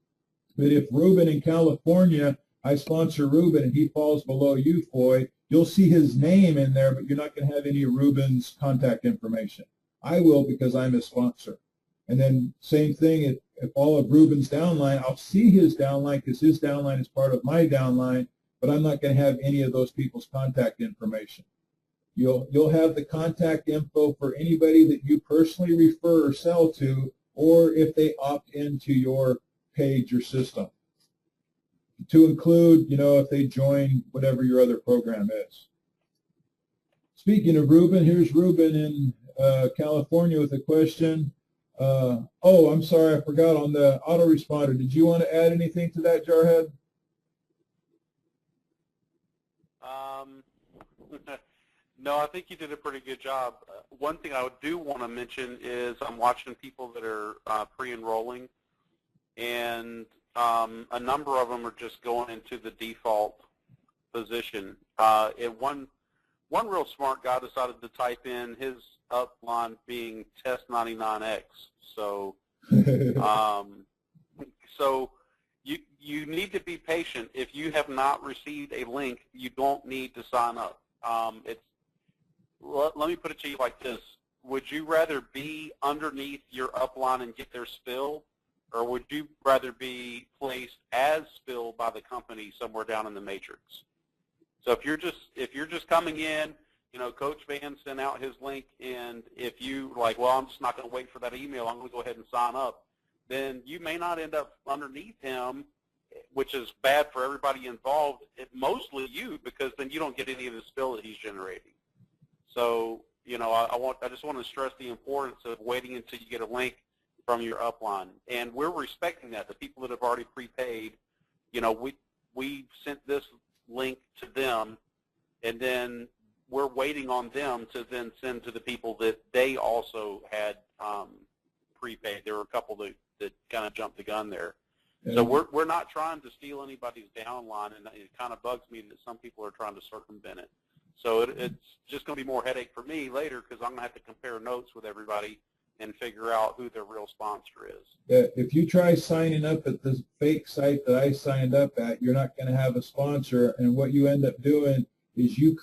But if Ruben in California, I sponsor Ruben, and he falls below you, Foy, you'll see his name in there, but you're not going to have any of Ruben's contact information. I will, because I'm his sponsor. And then same thing, if all of Ruben's downline, I'll see his downline because his downline is part of my downline, but I'm not going to have any of those people's contact information. You'll have the contact info for anybody that you personally refer or sell to, or if they opt into your page or system, to include, if they join whatever your other program is. Speaking of Ruben, here's Ruben in California with a question. Oh, I'm sorry, I forgot on the autoresponder. Did you want to add anything to that, Jarhead? No, I think you did a pretty good job. One thing I do want to mention is I'm watching people that are pre-enrolling, and a number of them are just going into the default position. And one real smart guy decided to type in his upline being test 99X. So, so you need to be patient. If you have not received a link, you don't need to sign up. Let me put it to you like this: would you rather be underneath your upline and get their spill, or would you rather be placed as spill by the company somewhere down in the matrix? So if you're just coming in, Coach Van sent out his link, and if you like, well, I'm just not going to wait for that email, I'm going to go ahead and sign up, then you may not end up underneath him, which is bad for everybody involved, mostly you, because then you don't get any of the spill that he's generating. So, I just want to stress the importance of waiting until you get a link from your upline, and we're respecting that. The people that have already prepaid, we sent this link to them, and then we're waiting on them to then send to the people that they also had prepaid. There were a couple that kind of jumped the gun there. Yeah. So we're not trying to steal anybody's downline, and it kind of bugs me that some people are trying to circumvent it. So it's just going to be more headache for me later, because I'm going to have to compare notes with everybody and figure out who their real sponsor is. If you try signing up at the fake site that I signed up at, you're not going to have a sponsor, and what you end up doing is you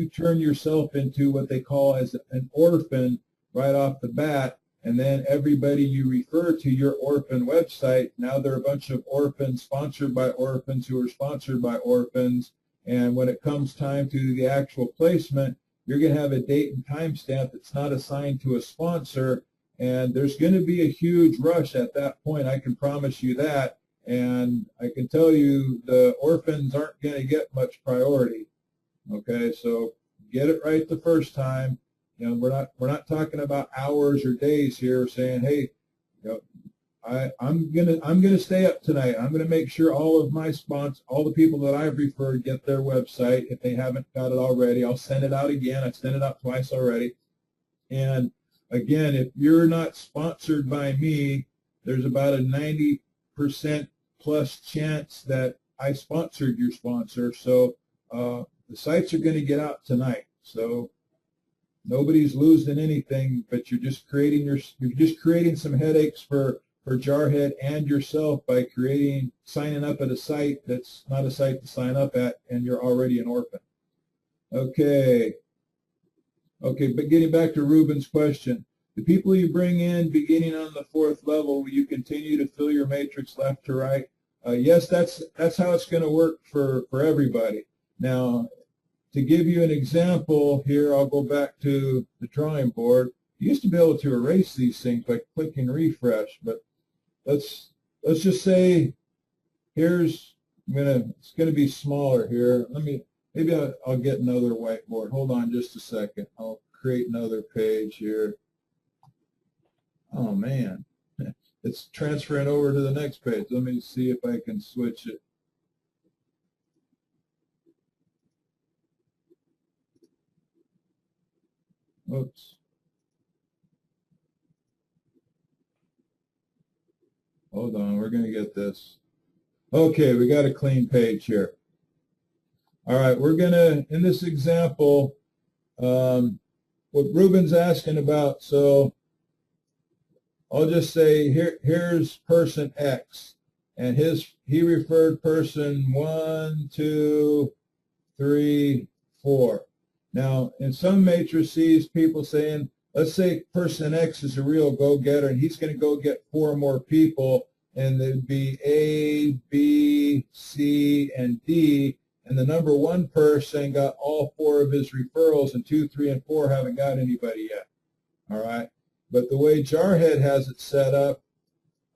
turn yourself into what they call as an orphan right off the bat, and then everybody you refer to your orphan website, now they're a bunch of orphans sponsored by orphans who are sponsored by orphans, and when it comes time to the actual placement, you're going to have a date and time stamp that's not assigned to a sponsor, and there's going to be a huge rush at that point, I can promise you that, and I can tell you the orphans aren't going to get much priority. Okay, so get it right the first time. We're not talking about hours or days here, saying, hey, I'm gonna stay up tonight. I'm gonna make sure all of my all the people that I've referred, get their website. If they haven't got it already, I'll send it out again. I've sent it out twice already. And again, if you're not sponsored by me, there's about a 90% plus chance that I sponsored your sponsor. So the sites are going to get out tonight, so nobody's losing anything, but you're just creating some headaches for Jarhead and yourself by signing up at a site that's not a site to sign up at, and you're already an orphan. Okay, but getting back to Ruben's question, the people you bring in beginning on the 4th level, will you continue to fill your matrix left to right? Yes, that's how it's going to work for everybody. Now, to give you an example here, I'll go back to the drawing board. You used to be able to erase these things by clicking refresh, but let's just say it's gonna be smaller here. Maybe I'll get another whiteboard. Hold on just a second. I'll create another page here. Oh man, it's transferring over to the next page. Let me see if I can switch it. Oops. Hold on, we're going to get this. Okay, we got a clean page here. All right, we're going to, in this example, what Ruben's asking about, so I'll just say here's person X, and he referred person 1, 2, 3, 4. Now, in some matrices, people saying, let's say person X is a real go-getter, and he's going to go get 4 more people, and there'd be A, B, C, and D, and the number 1 person got all 4 of his referrals, and 2, 3, and 4 haven't got anybody yet. All right? But the way Jarhead has it set up,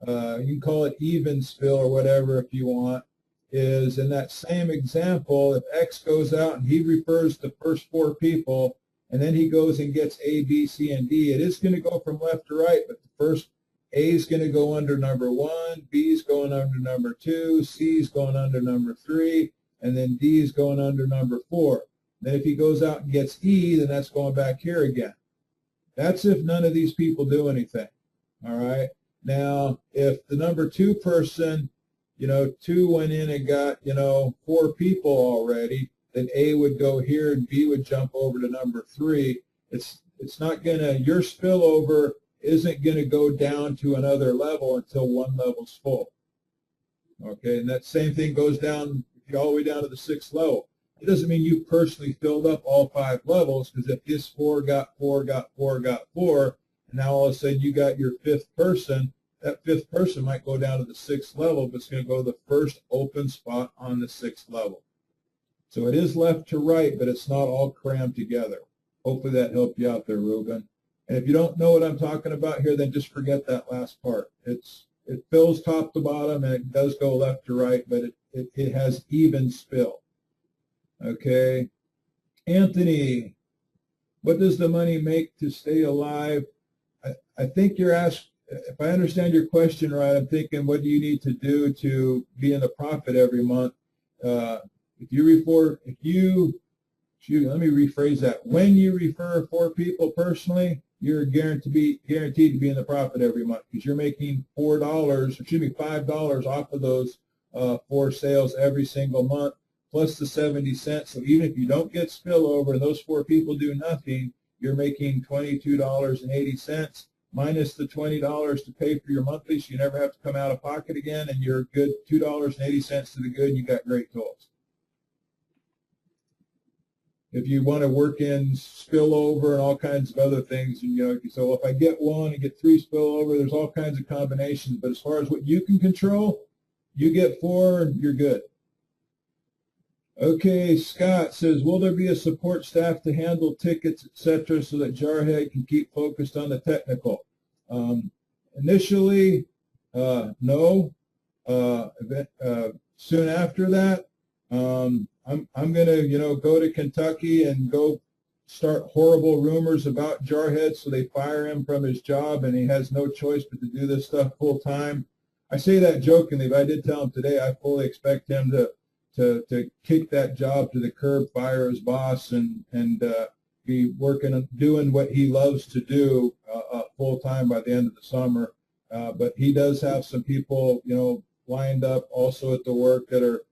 you can call it even spill or whatever if you want, is in that same example, if X goes out and he refers the first 4 people, and then he goes and gets A, B, C, and D, it is going to go from left to right, but the first A is going to go under number 1, B is going under number 2, C is going under number 3, and then D is going under number 4. Then if he goes out and gets E, then that's going back here again. That's if none of these people do anything. All right? Now, if the number 2 person, 2 went in and got, 4 people already, then A would go here and B would jump over to number 3. It's not going to, your spillover isn't going to go down to another level until one level's full. Okay, and that same thing goes down all the way down to the 6th level. It doesn't mean you personally filled up all 5 levels, because if this 4 got 4, got 4, got 4, and now all of a sudden you got your 5th person, that 5th person might go down to the 6th level, but it's going to go to the first open spot on the 6th level. So it is left to right, but it's not all crammed together. Hopefully that helped you out there, Ruben. And if you don't know what I'm talking about here, then just forget that last part. It fills top to bottom, and it does go left to right, but it has even spill. Okay. Anthony, what does the money make to stay alive? I think you're asked, if I understand your question right, I'm thinking, what do you need to do to be in the profit every month? Let me rephrase that. When you refer 4 people personally, you're guaranteed to be in the profit every month, because you're making $5 off of those 4 sales every single month, plus the 70 cents. So even if you don't get spillover and those 4 people do nothing, you're making $22.80 minus the $20 to pay for your monthly, so you never have to come out of pocket again, and you're good, $2.80 to the good, and you got great tools. If you want to work in spillover and all kinds of other things, so if I get 1 and get 3 spillover, there's all kinds of combinations, but as far as what you can control, you get 4, you're good. Okay, Scott says, will there be a support staff to handle tickets, etc., so that Jarhead can keep focused on the technical? Initially, no. Soon after that, I'm going to, go to Kentucky and go start horrible rumors about Jarhead, so they fire him from his job, and he has no choice but to do this stuff full time. I say that jokingly, but I did tell him today I fully expect him to kick that job to the curb, fire his boss, and be doing what he loves to do full time by the end of the summer. But he does have some people, lined up also at the work that are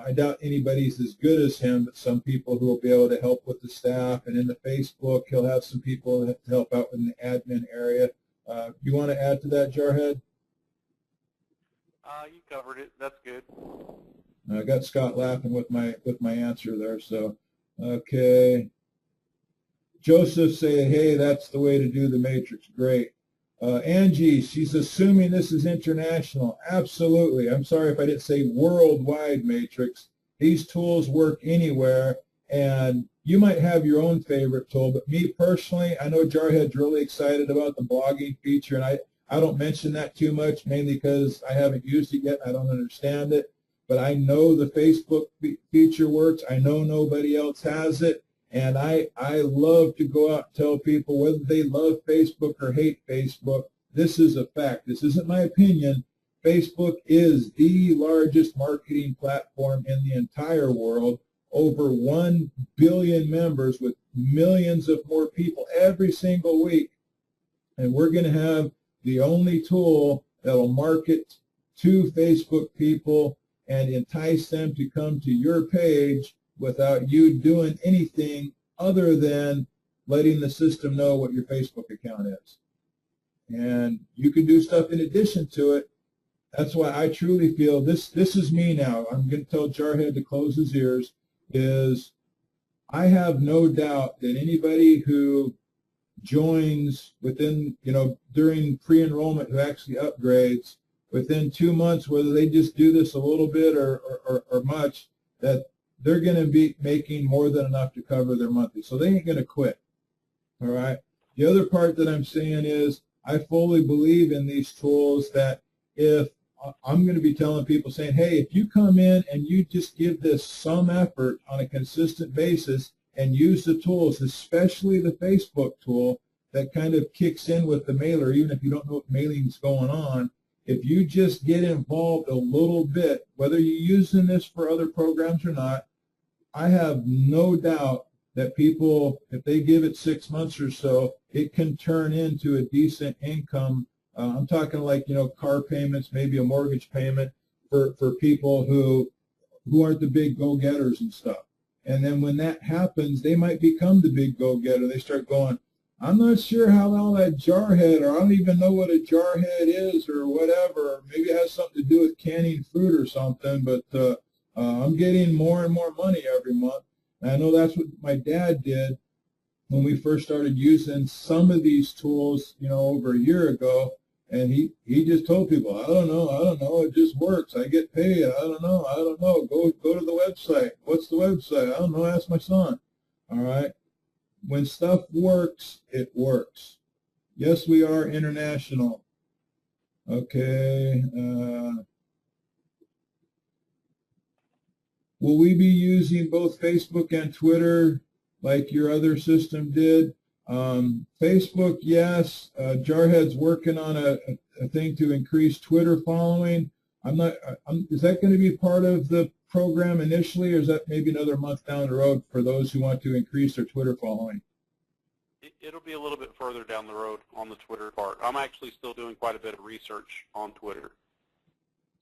I doubt anybody's as good as him, but some people who will be able to help with the staff. And in the Facebook, he'll have some people to help out in the admin area. You want to add to that, Jarhead? You covered it. That's good. I got Scott laughing with my answer there. So, okay. Joseph saying, hey, that's the way to do the matrix. Great. Angie, she's assuming this is international. Absolutely. I'm sorry if I didn't say worldwide matrix. These tools work anywhere, and you might have your own favorite tool, but me personally, I know Jarhead's really excited about the blogging feature, and I don't mention that too much, mainly because I haven't used it yet. I don't understand it, but I know the Facebook feature works. I know nobody else has it. And I love to go out and tell people whether they love Facebook or hate Facebook, this is a fact. This isn't my opinion. Facebook is the largest marketing platform in the entire world. Over 1 billion members with millions of more people every single week. And we're going to have the only tool that will market to Facebook people and entice them to come to your page without you doing anything other than letting the system know what your Facebook account is. And you can do stuff in addition to it. That's why I truly feel this is me now. I'm going to tell Jarhead to close his ears, is I have no doubt that anybody who joins within, during pre-enrollment who actually upgrades, within 2 months, whether they just do this a little bit or much, that they're going to be making more than enough to cover their monthly. So they ain't going to quit. All right. The other part that I'm saying is I fully believe in these tools that if I'm going to be telling people saying, hey, if you come in and you just give this some effort on a consistent basis and use the tools, especially the Facebook tool that kind of kicks in with the mailer, even if you don't know what mailing is going on, if you just get involved a little bit, whether you're using this for other programs or not, I have no doubt that people, if they give it 6 months or so, it can turn into a decent income. I'm talking like, car payments, maybe a mortgage payment for people who aren't the big go-getters and stuff. And then when that happens, they might become the big go-getter. They start going, I'm not sure how all that jarhead, or I don't even know what a jarhead is or whatever. Maybe it has something to do with canning fruit or something, but I'm getting more and more money every month. And I know that's what my dad did when we first started using some of these tools, over a year ago. And he just told people, I don't know, it just works. I get paid. I don't know. Go to the website. What's the website? I don't know. Ask my son. All right. When stuff works, it works. Yes, we are international. Okay. Will we be using both Facebook and Twitter like your other system did? Facebook, yes. Jarhead's working on a thing to increase Twitter following. Is that going to be part of the program initially, or is that maybe another month down the road for those who want to increase their Twitter following? It'll be a little bit further down the road on the Twitter part. I'm actually still doing quite a bit of research on Twitter.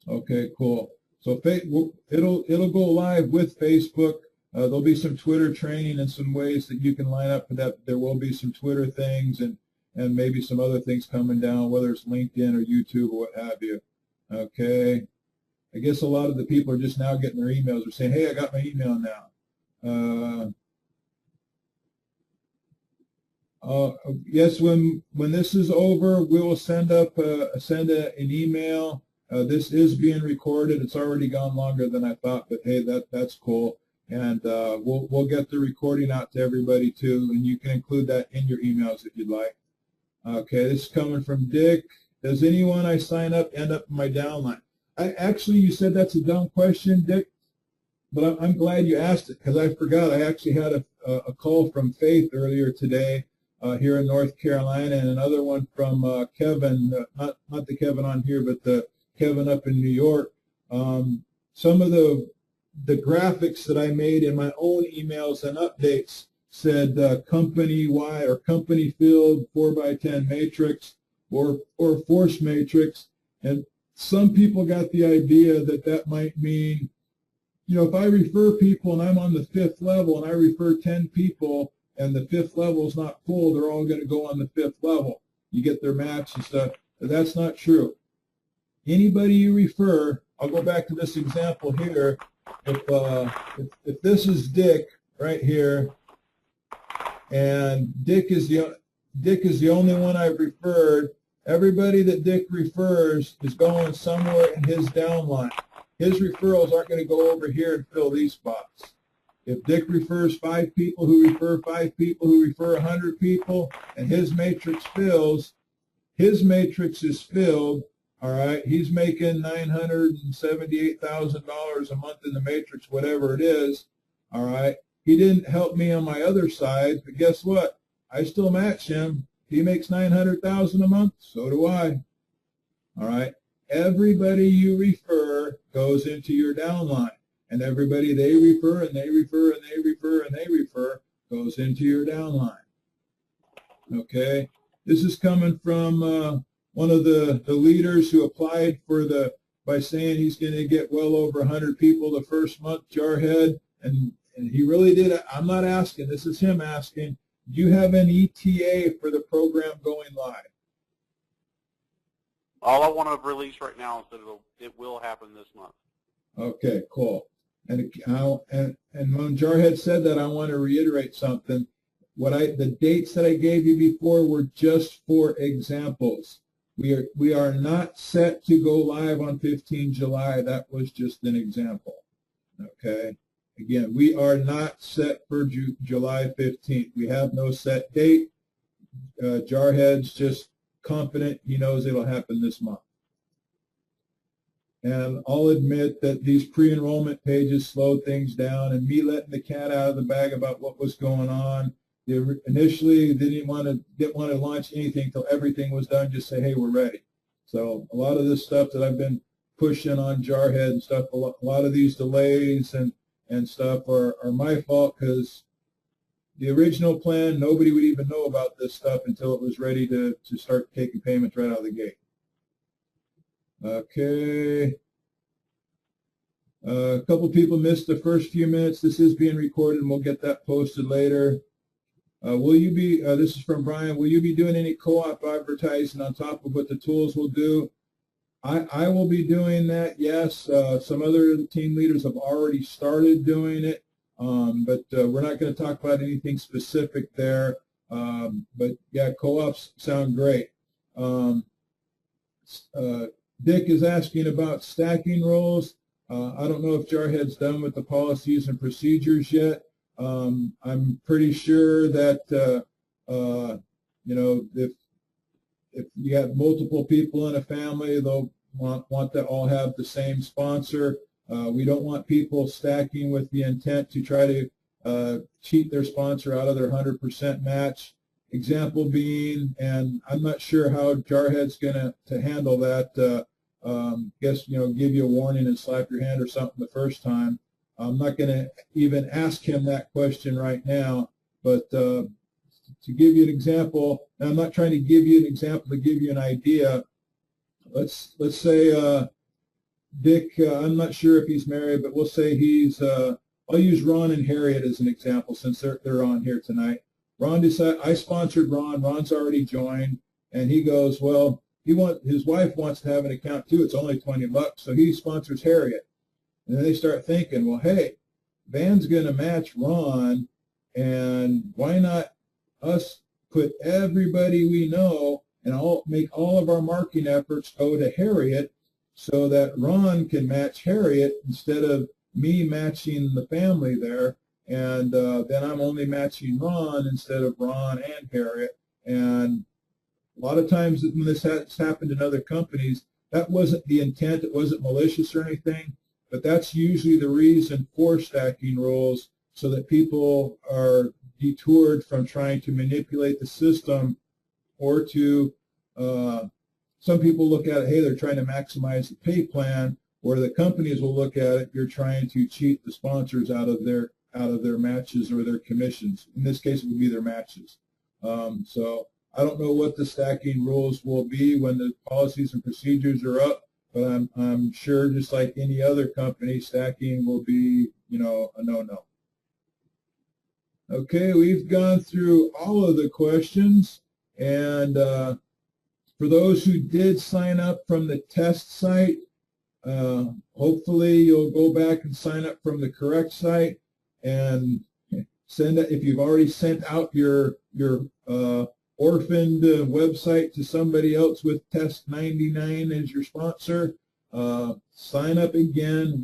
Okay, cool. So it'll go live with Facebook. There'll be some Twitter training and some ways that you can line up for that. There will be some Twitter things and maybe some other things coming down, whether it's LinkedIn or YouTube or what have you. Okay. I guess a lot of the people are just now getting their emails or saying, hey, I got my email now. Yes, when this is over, we will send an email. This is being recorded. It's already gone longer than I thought, but hey, that's cool. And we'll get the recording out to everybody too, and you can include that in your emails if you'd like. Okay, this is coming from Dick. Does anyone I sign up end up in my downline? Actually, you said that's a dumb question, Dick, but I'm glad you asked it because I forgot. I actually had a call from Faith earlier today here in North Carolina, and another one from Kevin, not the Kevin on here, but the Kevin up in New York. Some of the graphics that I made in my own emails and updates said company-wide or company field 4x10 matrix or force matrix, and some people got the idea that might mean you know, if I refer people and I'm on the 5th level and I refer 10 people and the 5th level is not full, they're all going to go on the 5th level. You get their match and stuff. But that's not true. Anybody you refer, I'll go back to this example here. If this is Dick right here, and Dick is the only one I've referred, everybody that Dick refers is going somewhere in his downline. His referrals aren't going to go over here and fill these spots. If Dick refers 5 people who refer 5 people who refer 100 people, and his matrix fills, his matrix is filled, all right? He's making $978,000 a month in the matrix, whatever it is, all right? He didn't help me on my other side, but guess what? I still match him. He makes $900,000 a month, so do I, all right? Everybody you refer goes into your downline, and everybody they refer and they refer and they refer and they refer goes into your downline. Okay, this is coming from one of the leaders who applied for by saying he's going to get well over 100 people the first month, Jarhead, and he really did. I'm not asking, this is him asking, do you have an ETA for the program going live? All I want to release right now is that it will happen this month. Okay, cool. And when Jarhead said that, I want to reiterate something. The dates that I gave you before were just for examples. We are not set to go live on 15 July. That was just an example. Okay. Again, we are not set for July 15th. We have no set date. Jarhead's just confident he knows it'll happen this month. And I'll admit that these pre-enrollment pages slowed things down, and me letting the cat out of the bag about what was going on. Initially, they didn't want to launch anything until everything was done, just say, hey, we're ready. So a lot of this stuff that I've been pushing on Jarhead and stuff, a lot of these delays and stuff are my fault, because the original plan, nobody would even know about this stuff until it was ready to start taking payments right out of the gate. Okay. A couple people missed the first few minutes. This is being recorded, and we'll get that posted later. Will you be, this is from Brian, will you be doing any co-op advertising on top of what the tools will do? I will be doing that, yes. Some other team leaders have already started doing it, but we're not going to talk about anything specific there. But yeah, co-ops sound great. Dick is asking about stacking rules. I don't know if Jarhead's done with the policies and procedures yet. I'm pretty sure that you know, if you have multiple people in a family, they'll want to all have the same sponsor. We don't want people stacking with the intent to try to cheat their sponsor out of their 100% match. Example being, and I'm not sure how Jarhead's going to handle that. Guess, you know, give you a warning and slap your hand or something the first time. I'm not going to even ask him that question right now, but to give you an example, and I'm not trying to give you an example to give you an idea. Let's say Dick, I'm not sure if he's married, but we'll say he's, I'll use Ron and Harriet as an example since they're on here tonight. Ron decided, I sponsored Ron. Ron's already joined, and he goes, well, his wife wants to have an account too. It's only $20, so he sponsors Harriet. And then they start thinking, well, hey, Van's going to match Ron, and why not us put everybody we know and make all of our marketing efforts go to Harriet so that Ron can match Harriet instead of me matching the family there. And then I'm only matching Ron instead of Ron and Harriet. And a lot of times when this has happened in other companies, that wasn't the intent. It wasn't malicious or anything. But that's usually the reason for stacking rules, so that people are detoured from trying to manipulate the system, or to, some people look at it, hey, they're trying to maximize the pay plan, or the companies will look at it, you're trying to cheat the sponsors out of their matches or their commissions. In this case, it would be their matches. So I don't know what the stacking rules will be when the policies and procedures are up. but I'm sure just like any other company, stacking will be, you know, a no-no. Okay, we've gone through all of the questions, and for those who did sign up from the test site, hopefully you'll go back and sign up from the correct site and send it. If you've already sent out your orphaned website to somebody else with Test 99 as your sponsor, sign up again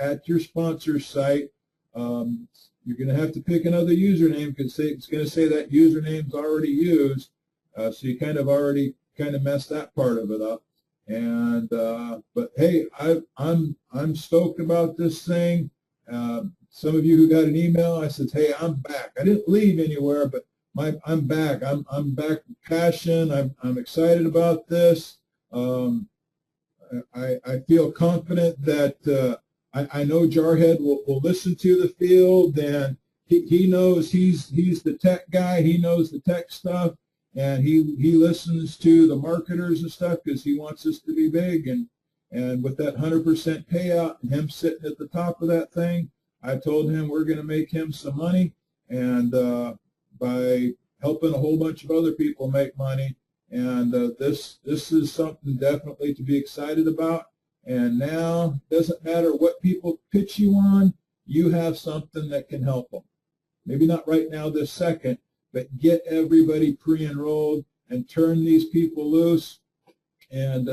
at your sponsor site. You're going to have to pick another username because it's going to say that username's already used, so you kind of messed that part of it up. And but hey, I'm stoked about this thing. Some of you who got an email, I said, hey, I'm back. I didn't leave anywhere, but I'm back. I'm back with passion. I'm excited about this. I feel confident that I know Jarhead will listen to the field, and he knows he's the tech guy. He knows the tech stuff, and he listens to the marketers and stuff because he wants us to be big. And with that 100% payout and him sitting at the top of that thing, I told him we're going to make him some money, and by helping a whole bunch of other people make money. And this is something definitely to be excited about. And now, it doesn't matter what people pitch you on, you have something that can help them. Maybe not right now this second, but get everybody pre-enrolled and turn these people loose. And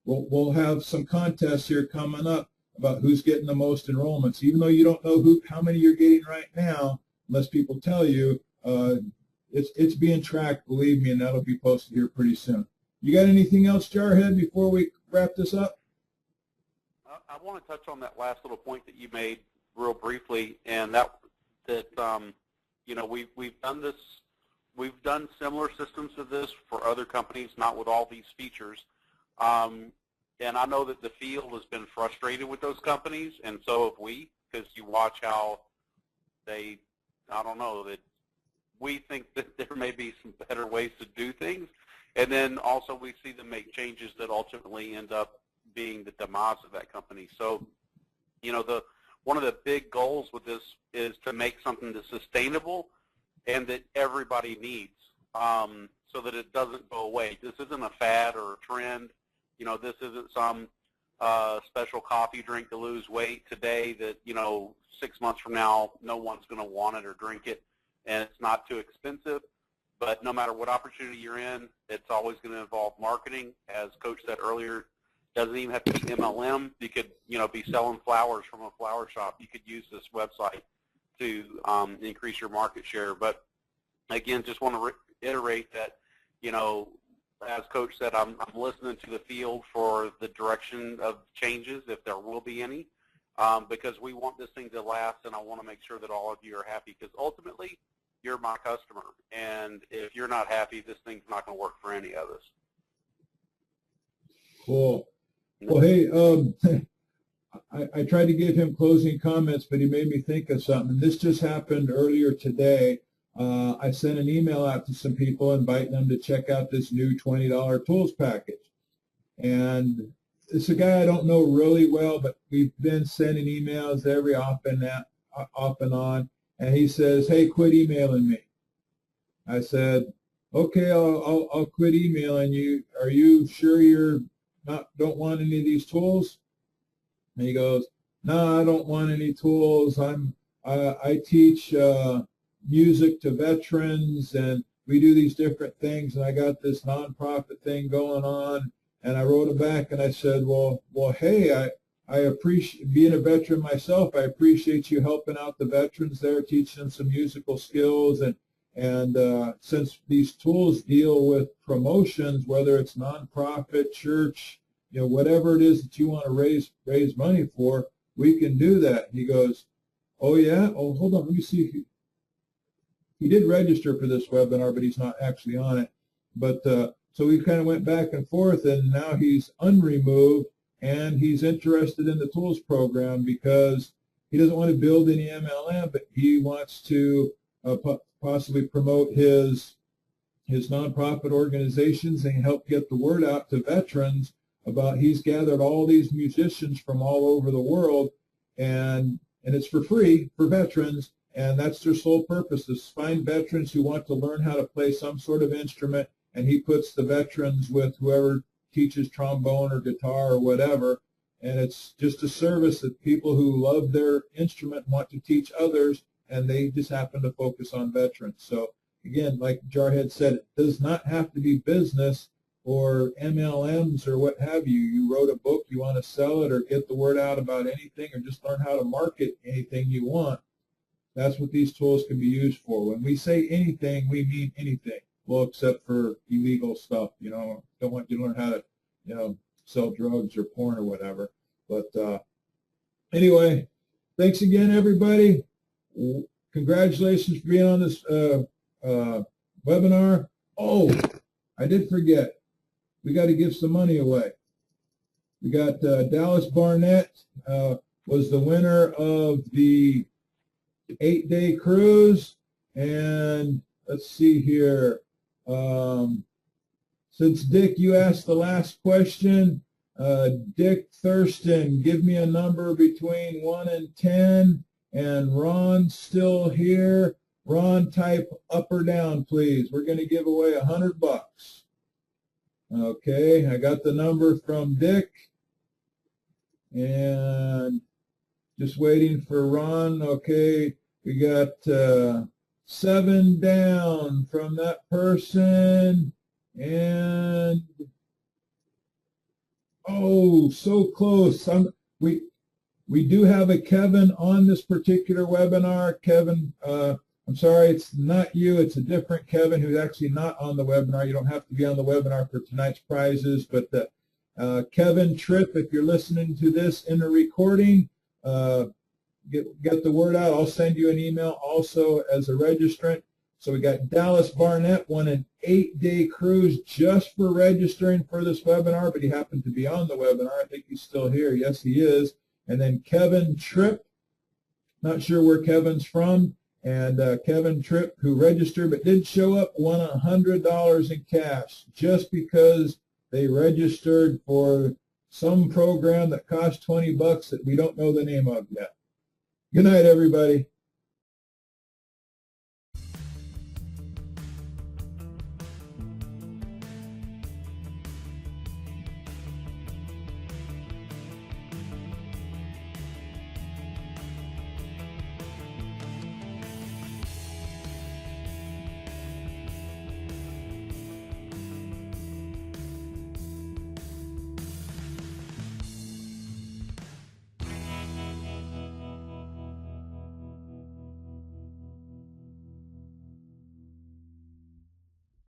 we'll have some contests here coming up about who's getting the most enrollments. Even though you don't know how many you're getting right now, unless people tell you, it's being tracked, believe me, and that'll be posted here pretty soon. You got anything else, Jarhead, before we wrap this up? I want to touch on that last little point that you made real briefly, and that you know, we've done this, we've done similar systems to this for other companies, not with all these features, and I know that the field has been frustrated with those companies, and so have we, because you watch how they, I don't know, that we think that there may be some better ways to do things, and then also we see them make changes that ultimately end up being the demise of that company. So, you know, one of the big goals with this is to make something that's sustainable and that everybody needs, so that it doesn't go away. This isn't a fad or a trend. You know, this isn't some special coffee drink to lose weight today that, you know, 6 months from now no one's going to want it or drink it, and it's not too expensive. But no matter what opportunity you're in, it's always going to involve marketing. As Coach said earlier, doesn't even have to be MLM. You could, you know, be selling flowers from a flower shop. You could use this website to increase your market share. But again, just want to reiterate that, you know, as Coach said, I'm listening to the field for the direction of changes, if there will be any, because we want this thing to last, and I want to make sure that all of you are happy, because ultimately, you're my customer, and if you're not happy, this thing's not going to work for any of us. Cool. Well, hey, I tried to give him closing comments, but he made me think of something. This just happened earlier today. I sent an email out to some people inviting them to check out this new $20 tools package. And it's a guy I don't know really well, but we've been sending emails every off and on. And he says, hey, quit emailing me. I said, okay, I'll quit emailing you. Are you sure you don't want any of these tools? And he goes, no, I don't want any tools. I teach music to veterans, and we do these different things, and I got this nonprofit thing going on. And I wrote him back and I said, well, hey, I appreciate, being a veteran myself, I appreciate you helping out the veterans there, teaching them some musical skills. And since these tools deal with promotions, whether it's nonprofit, church, you know, whatever it is that you want to raise money for, we can do that. He goes, oh, yeah? Oh, hold on. Let me see if he did register for this webinar, but he's not actually on it. But so we kind of went back and forth, and now he's unremoved, and he's interested in the tools program because he doesn't want to build any MLM, but he wants to possibly promote his nonprofit organizations and help get the word out to veterans about he's gathered all these musicians from all over the world, and it's for free for veterans, and that's their sole purpose, is find veterans who want to learn how to play some sort of instrument, and he puts the veterans with whoever teaches trombone or guitar or whatever, and it's just a service that people who love their instrument want to teach others, and they just happen to focus on veterans. So again, like Jarhead said, it does not have to be business or MLMs or what have you. You wrote a book, you want to sell it or get the word out about anything or just learn how to market anything you want. That's what these tools can be used for. When we say anything, we mean anything. Well, except for illegal stuff, you know, don't want you to learn how to, you know, sell drugs or porn or whatever. But anyway, thanks again, everybody. Congratulations for being on this webinar. Oh, I did forget. We got to give some money away. We got Dallas Barnett was the winner of the 8-day cruise. And let's see here. Since Dick, you asked the last question, Dick Thurston, give me a number between 1 and 10. And Ron's still here. Ron, type up or down, please. We're going to give away $100. Okay, I got the number from Dick. And just waiting for Ron. Okay, we got 7 down from that person. And, oh, so close. We do have a Kevin on this particular webinar. Kevin, I'm sorry, it's not you. It's a different Kevin who's actually not on the webinar. You don't have to be on the webinar for tonight's prizes. But Kevin Tripp, if you're listening to this in a recording, get the word out. I'll send you an email also as a registrant. So we got Dallas Barnett won an 8-day cruise just for registering for this webinar, but he happened to be on the webinar. I think he's still here. Yes, he is. And then Kevin Tripp, not sure where Kevin's from, and Kevin Tripp, who registered but did show up, won $100 in cash just because they registered for some program that cost $20 that we don't know the name of yet. Good night, everybody.